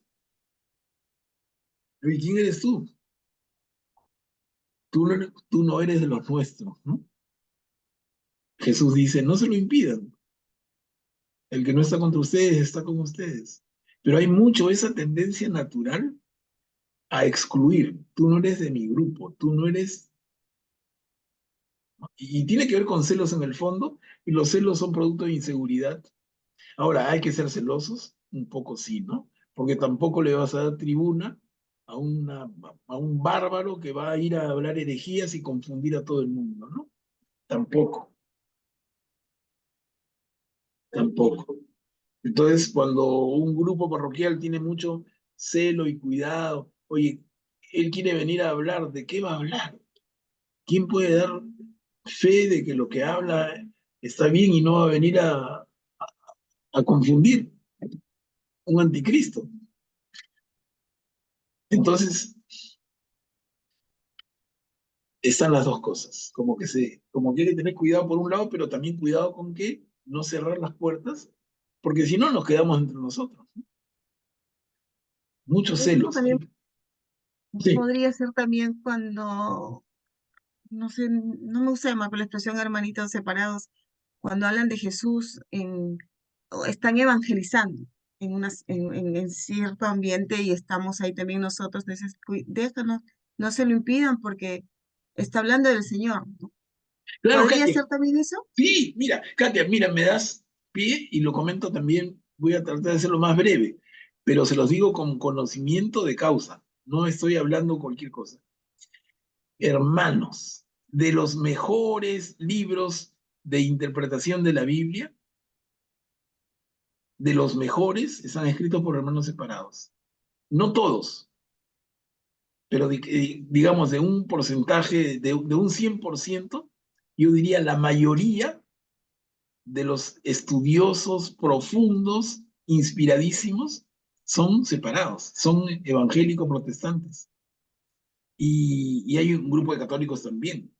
C: ¿Y quién eres tú? tú no eres de los nuestros, ¿no? Jesús dice, no se lo impidan. El que no está contra ustedes está con ustedes. Pero hay mucho esa tendencia natural a excluir. Tú no eres de mi grupo, tú no eres... Y tiene que ver con celos en el fondo, y los celos son producto de inseguridad. Ahora, ¿hay que ser celosos? Un poco sí, ¿no? Porque tampoco le vas a dar tribuna a un bárbaro que va a ir a hablar herejías y confundir a todo el mundo, ¿no? Tampoco, tampoco. Entonces, cuando un grupo parroquial tiene mucho celo y cuidado, oye, él quiere venir a hablar, ¿de qué va a hablar? ¿Quién puede dar fe de que lo que habla está bien y no va a venir a confundir un anticristo? Entonces, están las dos cosas, como que hay que tener cuidado por un lado, pero también cuidado con que no cerrar las puertas, porque si no nos quedamos entre nosotros. Muchos
A: Esto
C: celos.
A: también
C: Sí.
A: podría ser también cuando, no sé, no me gusta llamar por la expresión hermanitos separados, cuando hablan de Jesús o están evangelizando en cierto ambiente y estamos ahí también nosotros, déjanos, no se lo impidan porque está hablando del Señor, ¿no?
C: Claro,
A: ¿Podría
C: Katia.
A: ser también eso?
C: Sí, mira, Katia, mira, me das pie y lo comento también, voy a tratar de hacerlo más breve, pero se los digo con conocimiento de causa, no estoy hablando cualquier cosa. Hermanos, de los mejores libros de interpretación de la Biblia, de los mejores, están escritos por hermanos separados. No todos, pero digamos de un porcentaje, de un 100%, yo diría la mayoría de los estudiosos profundos, inspiradísimos, son separados, son evangélicos protestantes. Y hay un grupo de católicos también.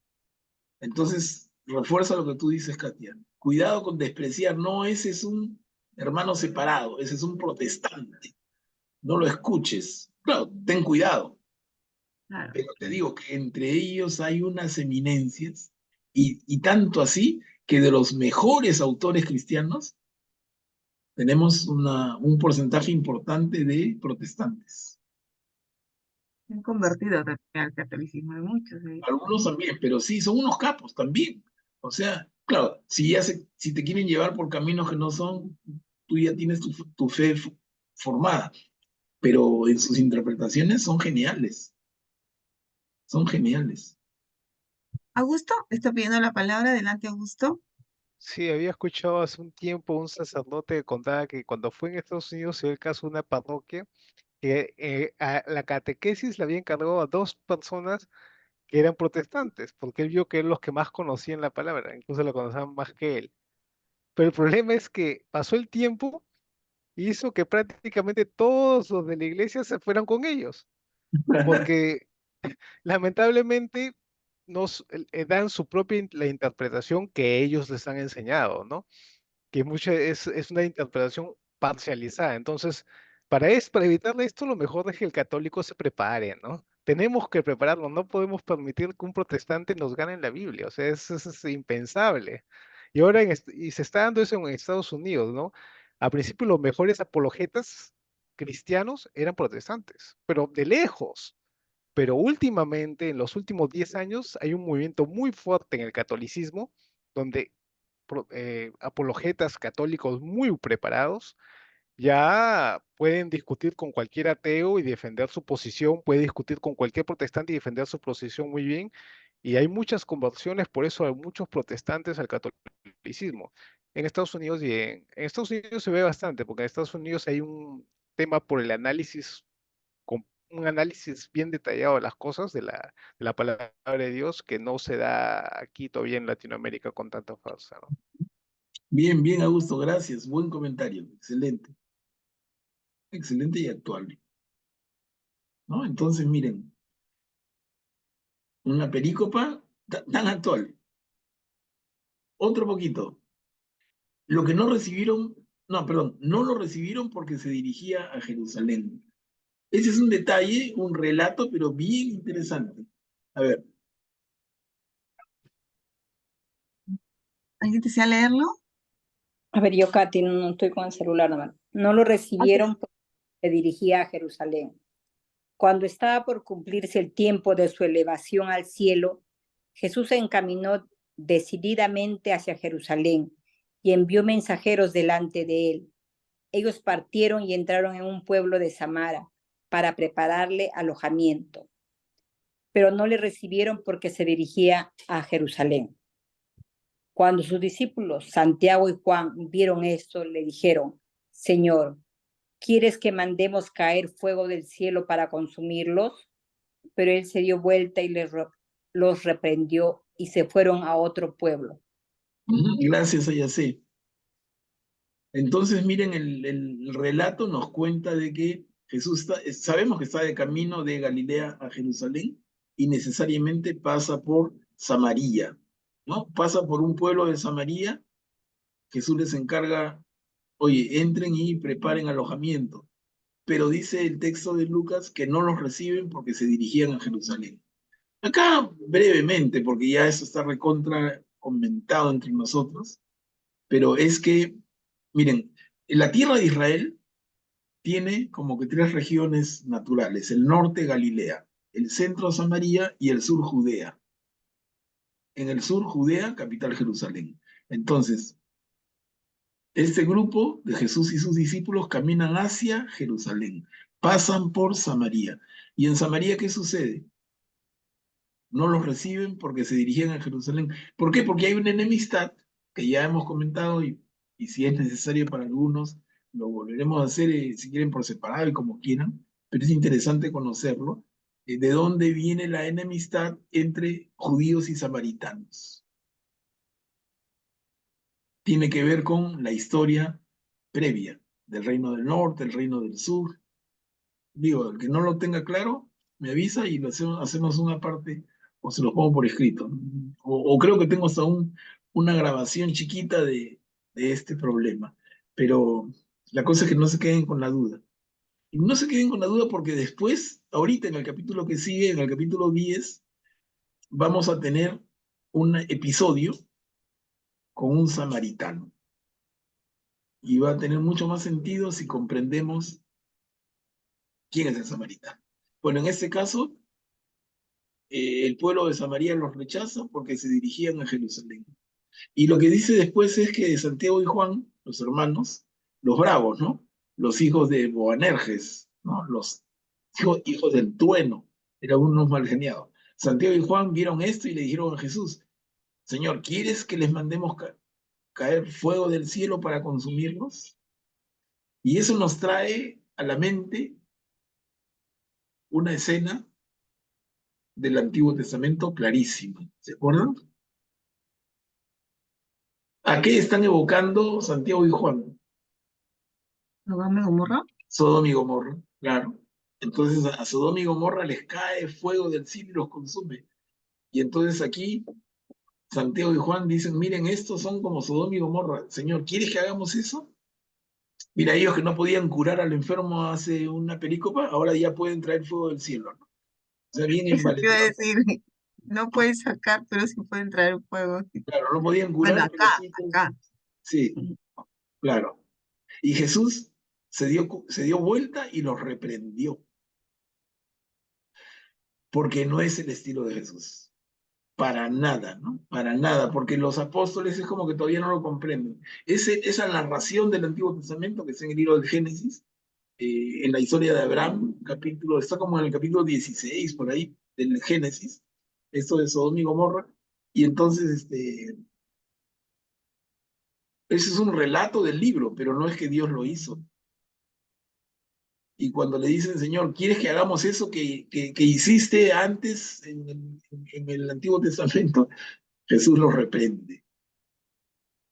C: Entonces, refuerza lo que tú dices, Katia. Cuidado con despreciar, no, ese es un hermano separado, ese es un protestante. No lo escuches. Claro, ten cuidado.
A: Claro.
C: Pero te digo que entre ellos hay unas eminencias, y tanto así que de los mejores autores cristianos tenemos un porcentaje importante de protestantes.
A: Se han convertido también al catolicismo de muchos.
C: Algunos también, pero sí, son unos capos también. O sea, claro, si te quieren llevar por caminos que no son, tú ya tienes tu fe formada, pero en sus interpretaciones son geniales, son geniales.
A: Augusto, está pidiendo la palabra. Adelante, Augusto.
D: Sí, había escuchado hace un tiempo un sacerdote que contaba que cuando fue en Estados Unidos se dio el caso de una parroquia que a la catequesis le había encargado a dos personas que eran protestantes, porque él vio que eran los que más conocían la palabra, incluso la conocían más que él. Pero el problema es que pasó el tiempo y hizo que prácticamente todos los de la iglesia se fueran con ellos, porque lamentablemente dan su propia la interpretación que ellos les han enseñado, ¿no? Que mucho es una interpretación parcializada. Entonces, para evitar esto, lo mejor es que el católico se prepare, ¿no? Tenemos que prepararlo, no podemos permitir que un protestante nos gane en la Biblia, o sea, es impensable. Y ahora y se está dando eso en Estados Unidos, ¿no? Al principio los mejores apologetas cristianos eran protestantes, pero de lejos. Pero últimamente, en los últimos 10 años, hay un movimiento muy fuerte en el catolicismo, donde apologetas católicos muy preparados ya pueden discutir con cualquier ateo y defender su posición, puede discutir con cualquier protestante y defender su posición muy bien. Y hay muchas conversiones, por eso hay muchos protestantes al catolicismo. En Estados Unidos en Estados Unidos se ve bastante, porque en Estados Unidos hay un tema por el análisis, con un análisis bien detallado de las cosas, de la palabra de Dios, que no se da aquí todavía en Latinoamérica con tanta fuerza, ¿no?
C: Bien, bien, Augusto, gracias. Buen comentario, excelente. Excelente y actual, ¿no? Entonces, miren, una perícopa tan actual. Otro poquito. Lo que no recibieron, no, perdón, no lo recibieron porque se dirigía a Jerusalén. Ese es un detalle, un relato, pero bien interesante. A ver,
A: ¿Alguien desea leerlo?
J: A ver, yo, Katy, no estoy con el celular, no lo
A: Ok.
J: recibieron porque se dirigía a Jerusalén. Cuando estaba por cumplirse el tiempo de su elevación al cielo, Jesús se encaminó decididamente hacia Jerusalén y envió mensajeros delante de él. Ellos partieron y entraron en un pueblo de Samara para prepararle alojamiento, pero no le recibieron porque se dirigía a Jerusalén. Cuando sus discípulos, Santiago y Juan, vieron esto, le dijeron: Señor, ¿quieres que mandemos caer fuego del cielo para consumirlos? Pero él se dio vuelta y los reprendió y se fueron a otro pueblo.
C: Gracias, Ayacé. Entonces, miren, el relato nos cuenta de que Jesús sabemos que está de camino de Galilea a Jerusalén y necesariamente pasa por Samaria, ¿no? Pasa por un pueblo de Samaria. Jesús les encarga, oye, entren y preparen alojamiento. Pero dice el texto de Lucas que no los reciben porque se dirigían a Jerusalén. Acá brevemente, porque ya eso está recontra comentado entre nosotros, pero es que, miren, la tierra de Israel tiene como que tres regiones naturales: el norte Galilea, el centro Samaria y el sur Judea. En el sur Judea, capital Jerusalén. Entonces, este grupo de Jesús y sus discípulos caminan hacia Jerusalén, pasan por Samaria. ¿Y en Samaria qué sucede? No los reciben porque se dirigían a Jerusalén. ¿Por qué? Porque hay una enemistad que ya hemos comentado y si es necesario para algunos, lo volveremos a hacer si quieren por separado y como quieran, pero es interesante conocerlo, de dónde viene la enemistad entre judíos y samaritanos. Tiene que ver con la historia previa del reino del norte, el reino del sur. Digo, el que no lo tenga claro, me avisa y lo hacemos una parte o se lo pongo por escrito. O creo que tengo hasta una grabación chiquita de este problema. Pero la cosa es que no se queden con la duda. Y no se queden con la duda porque después, ahorita en el capítulo que sigue, en el capítulo 10, vamos a tener un episodio con un samaritano. Y va a tener mucho más sentido si comprendemos quién es el samaritano. Bueno, en este caso, el pueblo de Samaria los rechaza porque se dirigían a Jerusalén. Y lo que dice después es que Santiago y Juan, los hermanos, los bravos, ¿no? Los hijos de Boanerges, ¿no? Los hijos del trueno, eran unos mal geniados. Santiago y Juan vieron esto y le dijeron a Jesús: Señor, ¿quieres que les mandemos caer fuego del cielo para consumirlos? Y eso nos trae a la mente una escena del Antiguo Testamento clarísima. ¿Se acuerdan? ¿A qué están evocando Santiago y Juan?
A: ¿Sodoma y Gomorra?
C: Sodoma y Gomorra, claro. Entonces a Sodoma y Gomorra les cae fuego del cielo y los consume. Y entonces aquí Santiago y Juan dicen: miren, estos son como Sodoma y Gomorra. Señor, ¿quieres que hagamos eso? Mira, ellos que no podían curar al enfermo hace una pericopa, ahora ya pueden traer fuego del cielo, ¿no? O sea, bien
A: Eso te iba a
C: envalentonados.
A: decir, no pueden sacar, pero sí pueden traer fuego.
C: Claro, no podían
A: Bueno,
C: curar, pero sí.
A: acá.
C: Sí, claro. Y Jesús se dio vuelta y los reprendió, porque no es el estilo de Jesús. Para nada, ¿no? Para nada, porque los apóstoles es como que todavía no lo comprenden. Esa narración del Antiguo Testamento que está en el libro del Génesis, en la historia de Abraham, está como en el capítulo 16, por ahí, del Génesis, esto de Sodoma y Gomorra, y entonces ese es un relato del libro, pero no es que Dios lo hizo. Y cuando le dicen: Señor, ¿quieres que hagamos eso que hiciste antes en el Antiguo Testamento? Jesús los reprende.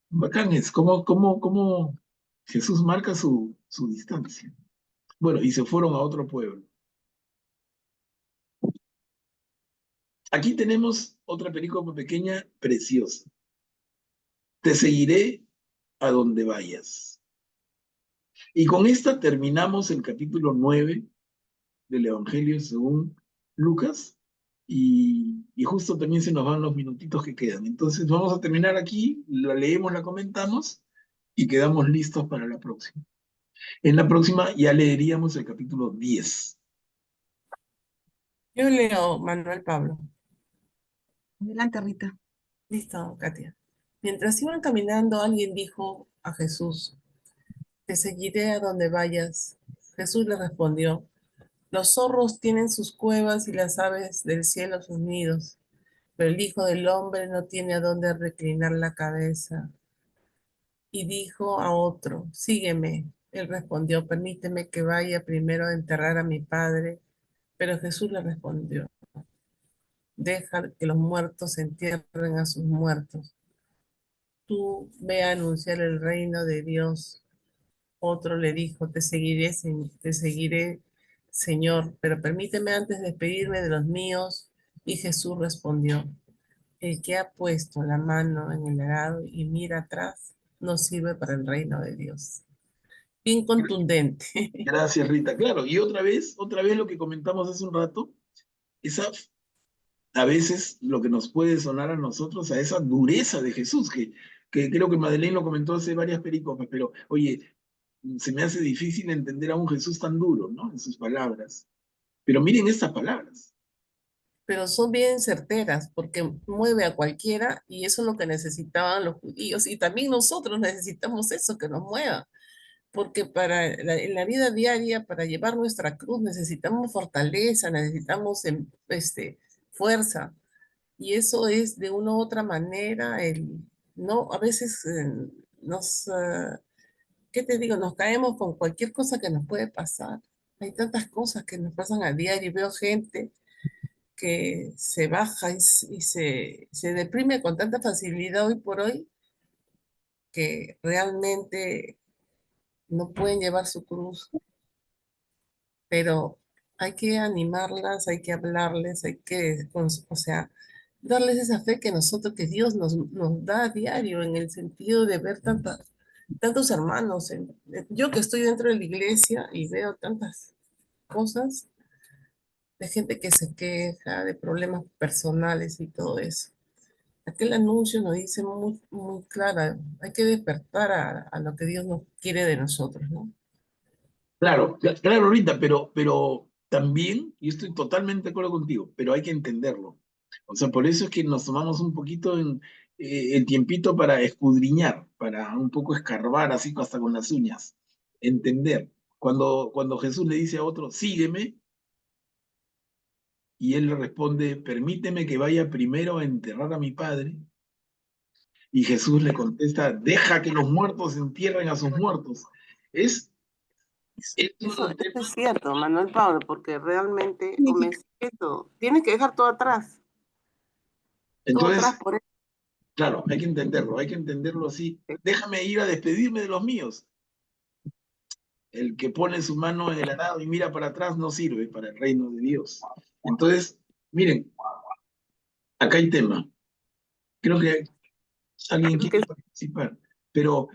C: Bacán es cómo Jesús marca su distancia. Bueno, y se fueron a otro pueblo. Aquí tenemos otra película pequeña, preciosa. Te seguiré a donde vayas. Y con esta terminamos el capítulo 9 del Evangelio según Lucas. y justo también se nos van los minutitos que quedan. Entonces vamos a terminar aquí, la leemos, la comentamos y quedamos listos para la próxima. En la próxima ya leeríamos el capítulo 10.
G: Yo leo Manuel Pablo.
A: Adelante, Rita.
G: Listo, Katia. Mientras iban caminando, alguien dijo a Jesús, te seguiré a donde vayas. Jesús le respondió, los zorros tienen sus cuevas y las aves del cielo sus nidos, pero el Hijo del Hombre no tiene a dónde reclinar la cabeza. Y dijo a otro, sígueme. Él respondió, permíteme que vaya primero a enterrar a mi padre. Pero Jesús le respondió, deja que los muertos entierren a sus muertos. Tú ve a anunciar el reino de Dios. Otro le dijo, te seguiré, Señor, pero permíteme antes despedirme de los míos. Y Jesús respondió, el que ha puesto la mano en el arado y mira atrás, no sirve para el reino de Dios. Bien contundente.
C: Gracias, Rita. Claro, y otra vez lo que comentamos hace un rato, esa, a veces lo que nos puede sonar a nosotros, a esa dureza de Jesús, que creo que Madeleine lo comentó hace varias pericopes, pero oye, se me hace difícil entender a un Jesús tan duro, ¿no? En sus palabras. Pero miren estas palabras.
G: Pero son bien certeras porque mueve a cualquiera y eso es lo que necesitaban los judíos y también nosotros necesitamos eso, que nos mueva, porque en la vida diaria, para llevar nuestra cruz, necesitamos fortaleza, necesitamos fuerza y eso es de una u otra manera, no, a veces ¿qué te digo? Nos caemos con cualquier cosa que nos puede pasar. Hay tantas cosas que nos pasan a diario y veo gente que se baja y se deprime con tanta facilidad hoy por hoy que realmente no pueden llevar su cruz, pero hay que animarlas, hay que hablarles, o sea, darles esa fe que que Dios nos da a diario en el sentido de ver tantos hermanos. Yo que estoy dentro de la iglesia y veo tantas cosas de gente que se queja, de problemas personales y todo eso. Aquel anuncio nos dice muy, muy clara, hay que despertar a lo que Dios nos quiere de nosotros, ¿no?
C: Claro, claro, Rita, pero también, y estoy totalmente de acuerdo contigo, pero hay que entenderlo. O sea, por eso es que nos tomamos un poquito el tiempito para escudriñar, para un poco escarbar así hasta con las uñas. Entender. Cuando Jesús le dice a otro, sígueme, y él le responde, permíteme que vaya primero a enterrar a mi padre, y Jesús le contesta, deja que los muertos entierren a sus muertos. Es
G: Eso es cierto, Manuel Pablo, porque realmente eso, tienes que dejar todo atrás.
C: Entonces,
G: todo atrás por eso.
C: claro, hay que entenderlo así. Déjame ir a despedirme de los míos. El que pone su mano en el arado y mira para atrás no sirve para el reino de Dios. Entonces, miren, acá hay tema. Creo que alguien quiere participar, pero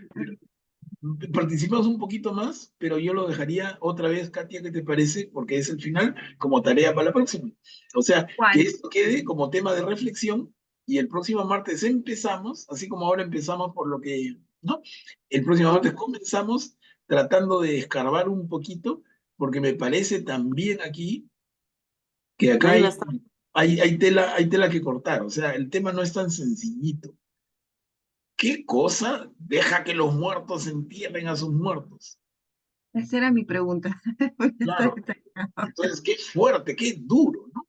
C: participamos un poquito más, pero yo lo dejaría otra vez, Katia, ¿qué te parece? Porque es el final, como tarea para la próxima. O sea, que esto quede como tema de reflexión y el próximo martes empezamos, así como ahora empezamos por lo que, ¿no? El próximo martes comenzamos tratando de escarbar un poquito, porque me parece también aquí que acá hay tela que cortar, o sea, el tema no es tan sencillito. ¿Qué cosa deja que los muertos entierren a sus muertos?
A: Esa era mi pregunta.
C: Claro. Entonces, qué fuerte, qué duro, ¿no?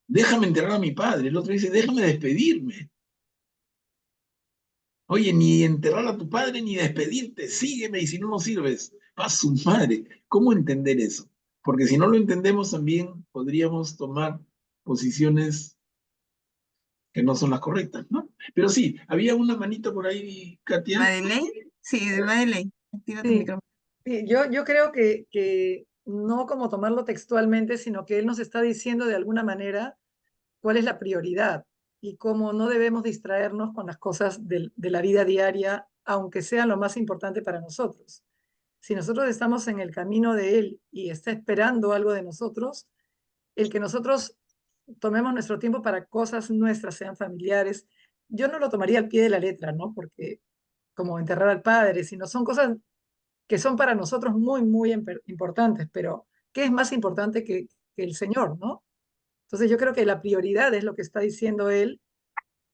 C: Déjame enterrar a mi padre. El otro dice, déjame despedirme. Oye, ni enterrar a tu padre ni despedirte, sígueme y si no, no sirves. A su madre. ¿Cómo entender eso? Porque si no lo entendemos también podríamos tomar posiciones que no son las correctas, ¿no? Pero sí, había una manita por ahí, Katia.
A: ¿Madeleine? Sí, de Madeleine. Activa tu
E: Sí,
A: micrófono.
E: sí, yo creo que no como tomarlo textualmente, sino que él nos está diciendo de alguna manera cuál es la prioridad y cómo no debemos distraernos con las cosas de la vida diaria, aunque sean lo más importante para nosotros. Si nosotros estamos en el camino de Él y está esperando algo de nosotros, el que nosotros tomemos nuestro tiempo para cosas nuestras, sean familiares. Yo no lo tomaría al pie de la letra, ¿no? Porque como enterrar al padre, sino son cosas que son para nosotros muy, muy importantes, pero ¿qué es más importante que el Señor, ¿no? Entonces yo creo que la prioridad es lo que está diciendo él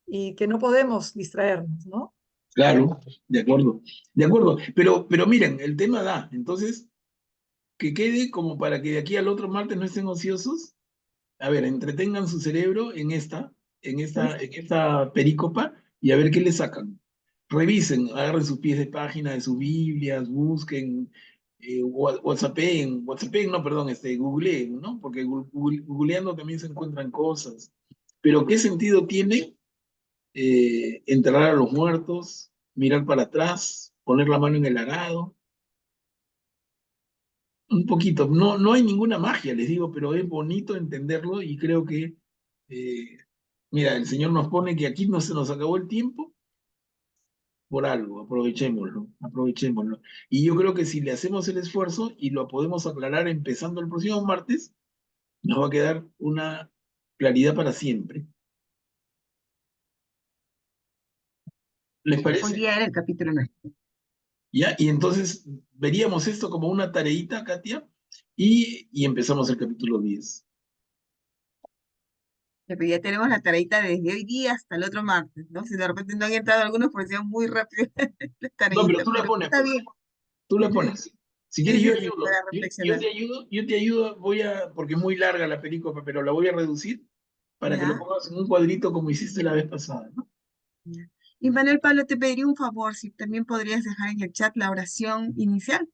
E: y que no podemos distraernos, ¿no?
C: Claro, de acuerdo, de acuerdo. Pero miren, el tema da. Entonces, que quede como para que de aquí al otro martes no estén ociosos. A ver, entretengan su cerebro en esta perícopa y a ver qué le sacan. Revisen, agarren sus pies de página de sus Biblias, busquen, WhatsAppen, no, perdón, googleen, ¿no? Porque googleando también se encuentran cosas. Pero ¿qué sentido tiene enterrar a los muertos, mirar para atrás, poner la mano en el arado? Un poquito, no hay ninguna magia, les digo, pero es bonito entenderlo y creo que, eh, mira, el Señor nos pone que aquí no se nos acabó el tiempo por algo, aprovechémoslo, aprovechémoslo. Y yo creo que si le hacemos el esfuerzo y lo podemos aclarar empezando el próximo martes, nos va a quedar una claridad para siempre. ¿Les
A: Hoy
C: parece?
A: día era el capítulo 9.
C: ¿Ya? Y entonces veríamos esto como una tareita, Katia, y empezamos el capítulo 10.
A: Pero ya tenemos la tareita desde hoy día hasta el otro martes, ¿no? Si de repente no han entrado algunos, porque se muy rápido la
C: No, pero
A: tareita,
C: tú la
A: pero
C: pones,
A: está
C: pues.
A: bien.
C: Tú la pones. Si
A: Sí,
C: quieres, yo
A: sí, sí,
C: ayudo.
A: para
C: Yo
A: reflexionar.
C: te ayudo, porque es muy larga la película, pero la voy a reducir para que lo
A: ¿Ya?
C: pongas en un cuadrito como hiciste la vez pasada, ¿no?
A: Ya. Y Manuel Pablo, te pediría un favor, si también podrías dejar en el chat la oración inicial,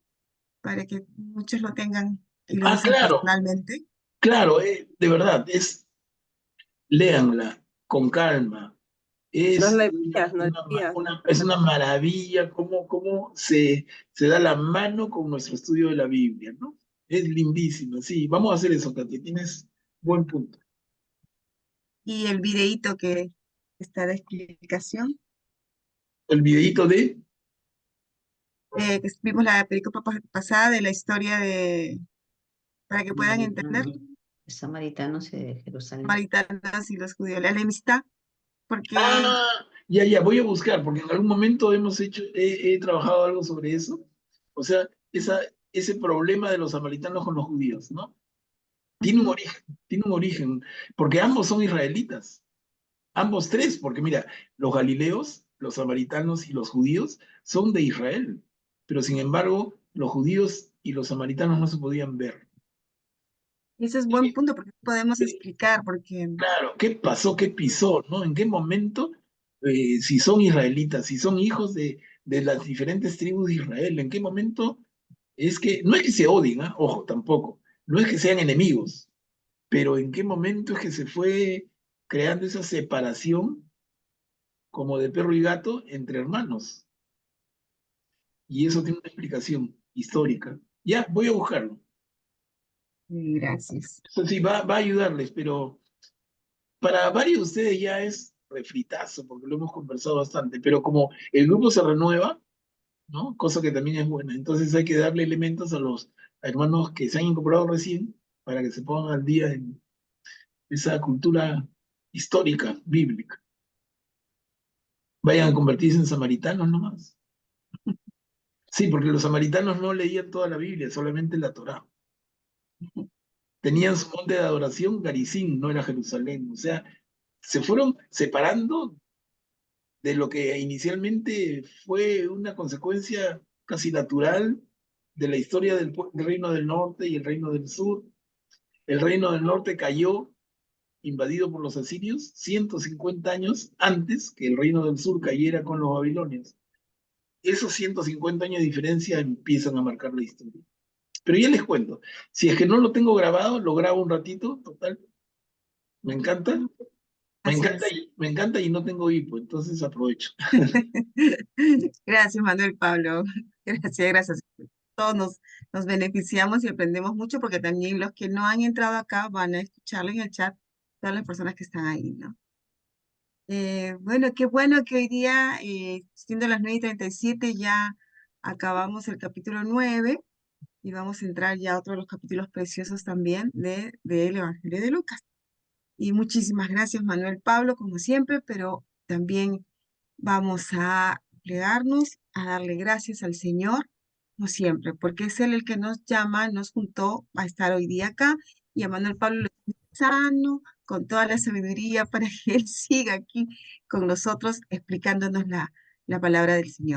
A: para que muchos lo tengan y lo
C: Ah,
A: usen
C: claro,
A: personalmente.
C: claro, de verdad, léanla con calma.
G: Nos
C: Es
G: la
C: una,
G: envías, nos
C: una, ma-
G: envías.
C: una- es una maravilla cómo se da la mano con nuestro estudio de la Biblia, ¿no? Es lindísimo, sí. Vamos a hacer eso, Katia, tienes buen punto.
A: Y el videíto que está de explicación.
C: El videíto de...
A: Vimos la película pasada de la historia para que puedan entender
H: Samaritanos de Jerusalén.
A: samaritanos y los judíos, la enemistad, porque
C: Ya, voy a buscar, porque en algún momento he trabajado algo sobre eso. O sea, ese problema de los samaritanos con los judíos, ¿no?
A: ujú,
C: Tiene un origen, porque ambos son israelitas, ambos tres, porque mira, los galileos, los samaritanos y los judíos son de Israel, pero sin embargo, los judíos y los samaritanos no se podían ver.
A: ese es buen punto, porque podemos
C: Eh,
A: explicar, porque
C: Claro, ¿qué pasó? ¿Qué pisó? ¿No? ¿En qué momento, si son israelitas, si son hijos de las diferentes tribus de Israel, en qué momento no es que se odien, ¿ah? Ojo, tampoco, no es que sean enemigos, pero en qué momento es que se fue creando esa separación como de perro y gato entre hermanos? Y eso tiene una explicación histórica. Ya, voy a buscarlo.
A: gracias.
C: Eso sí, va a ayudarles, pero para varios de ustedes ya es refritazo, porque lo hemos conversado bastante, pero como el grupo se renueva, ¿no? Cosa que también es buena, entonces hay que darle elementos a los hermanos que se han incorporado recién para que se pongan al día en esa cultura histórica, bíblica. Vayan a convertirse en samaritanos nomás. Sí, porque los samaritanos no leían toda la Biblia, solamente la Torá. Tenían su monte de adoración, Garizim, no era Jerusalén. O sea, se fueron separando de lo que inicialmente fue una consecuencia casi natural de la historia del Reino del Norte y el Reino del Sur. El Reino del Norte cayó invadido por los asirios 150 años antes que el Reino del Sur cayera con los babilonios. Esos 150 años de diferencia empiezan a marcar la historia. Pero ya les cuento, si es que no lo tengo grabado, lo grabo un ratito, total, me encanta,
A: Así es.
C: me encanta y no tengo hipo, entonces aprovecho.
A: Gracias, Manuel Pablo. Gracias, gracias. Todos nos beneficiamos y aprendemos mucho, porque también los que no han entrado acá van a escucharlo en el chat, todas las personas que están ahí, ¿no? Bueno, qué bueno que hoy día, siendo las 9:37, ya acabamos el capítulo 9 y vamos a entrar ya a otro de los capítulos preciosos también del Evangelio de Lucas. Y muchísimas gracias, Manuel Pablo, como siempre, pero también vamos a plegarnos, a darle gracias al Señor, como siempre, porque es Él el que nos llama, nos juntó a estar hoy día acá, y a Manuel Pablo le tiene sano, con toda la sabiduría para que Él siga aquí con nosotros explicándonos la palabra del Señor.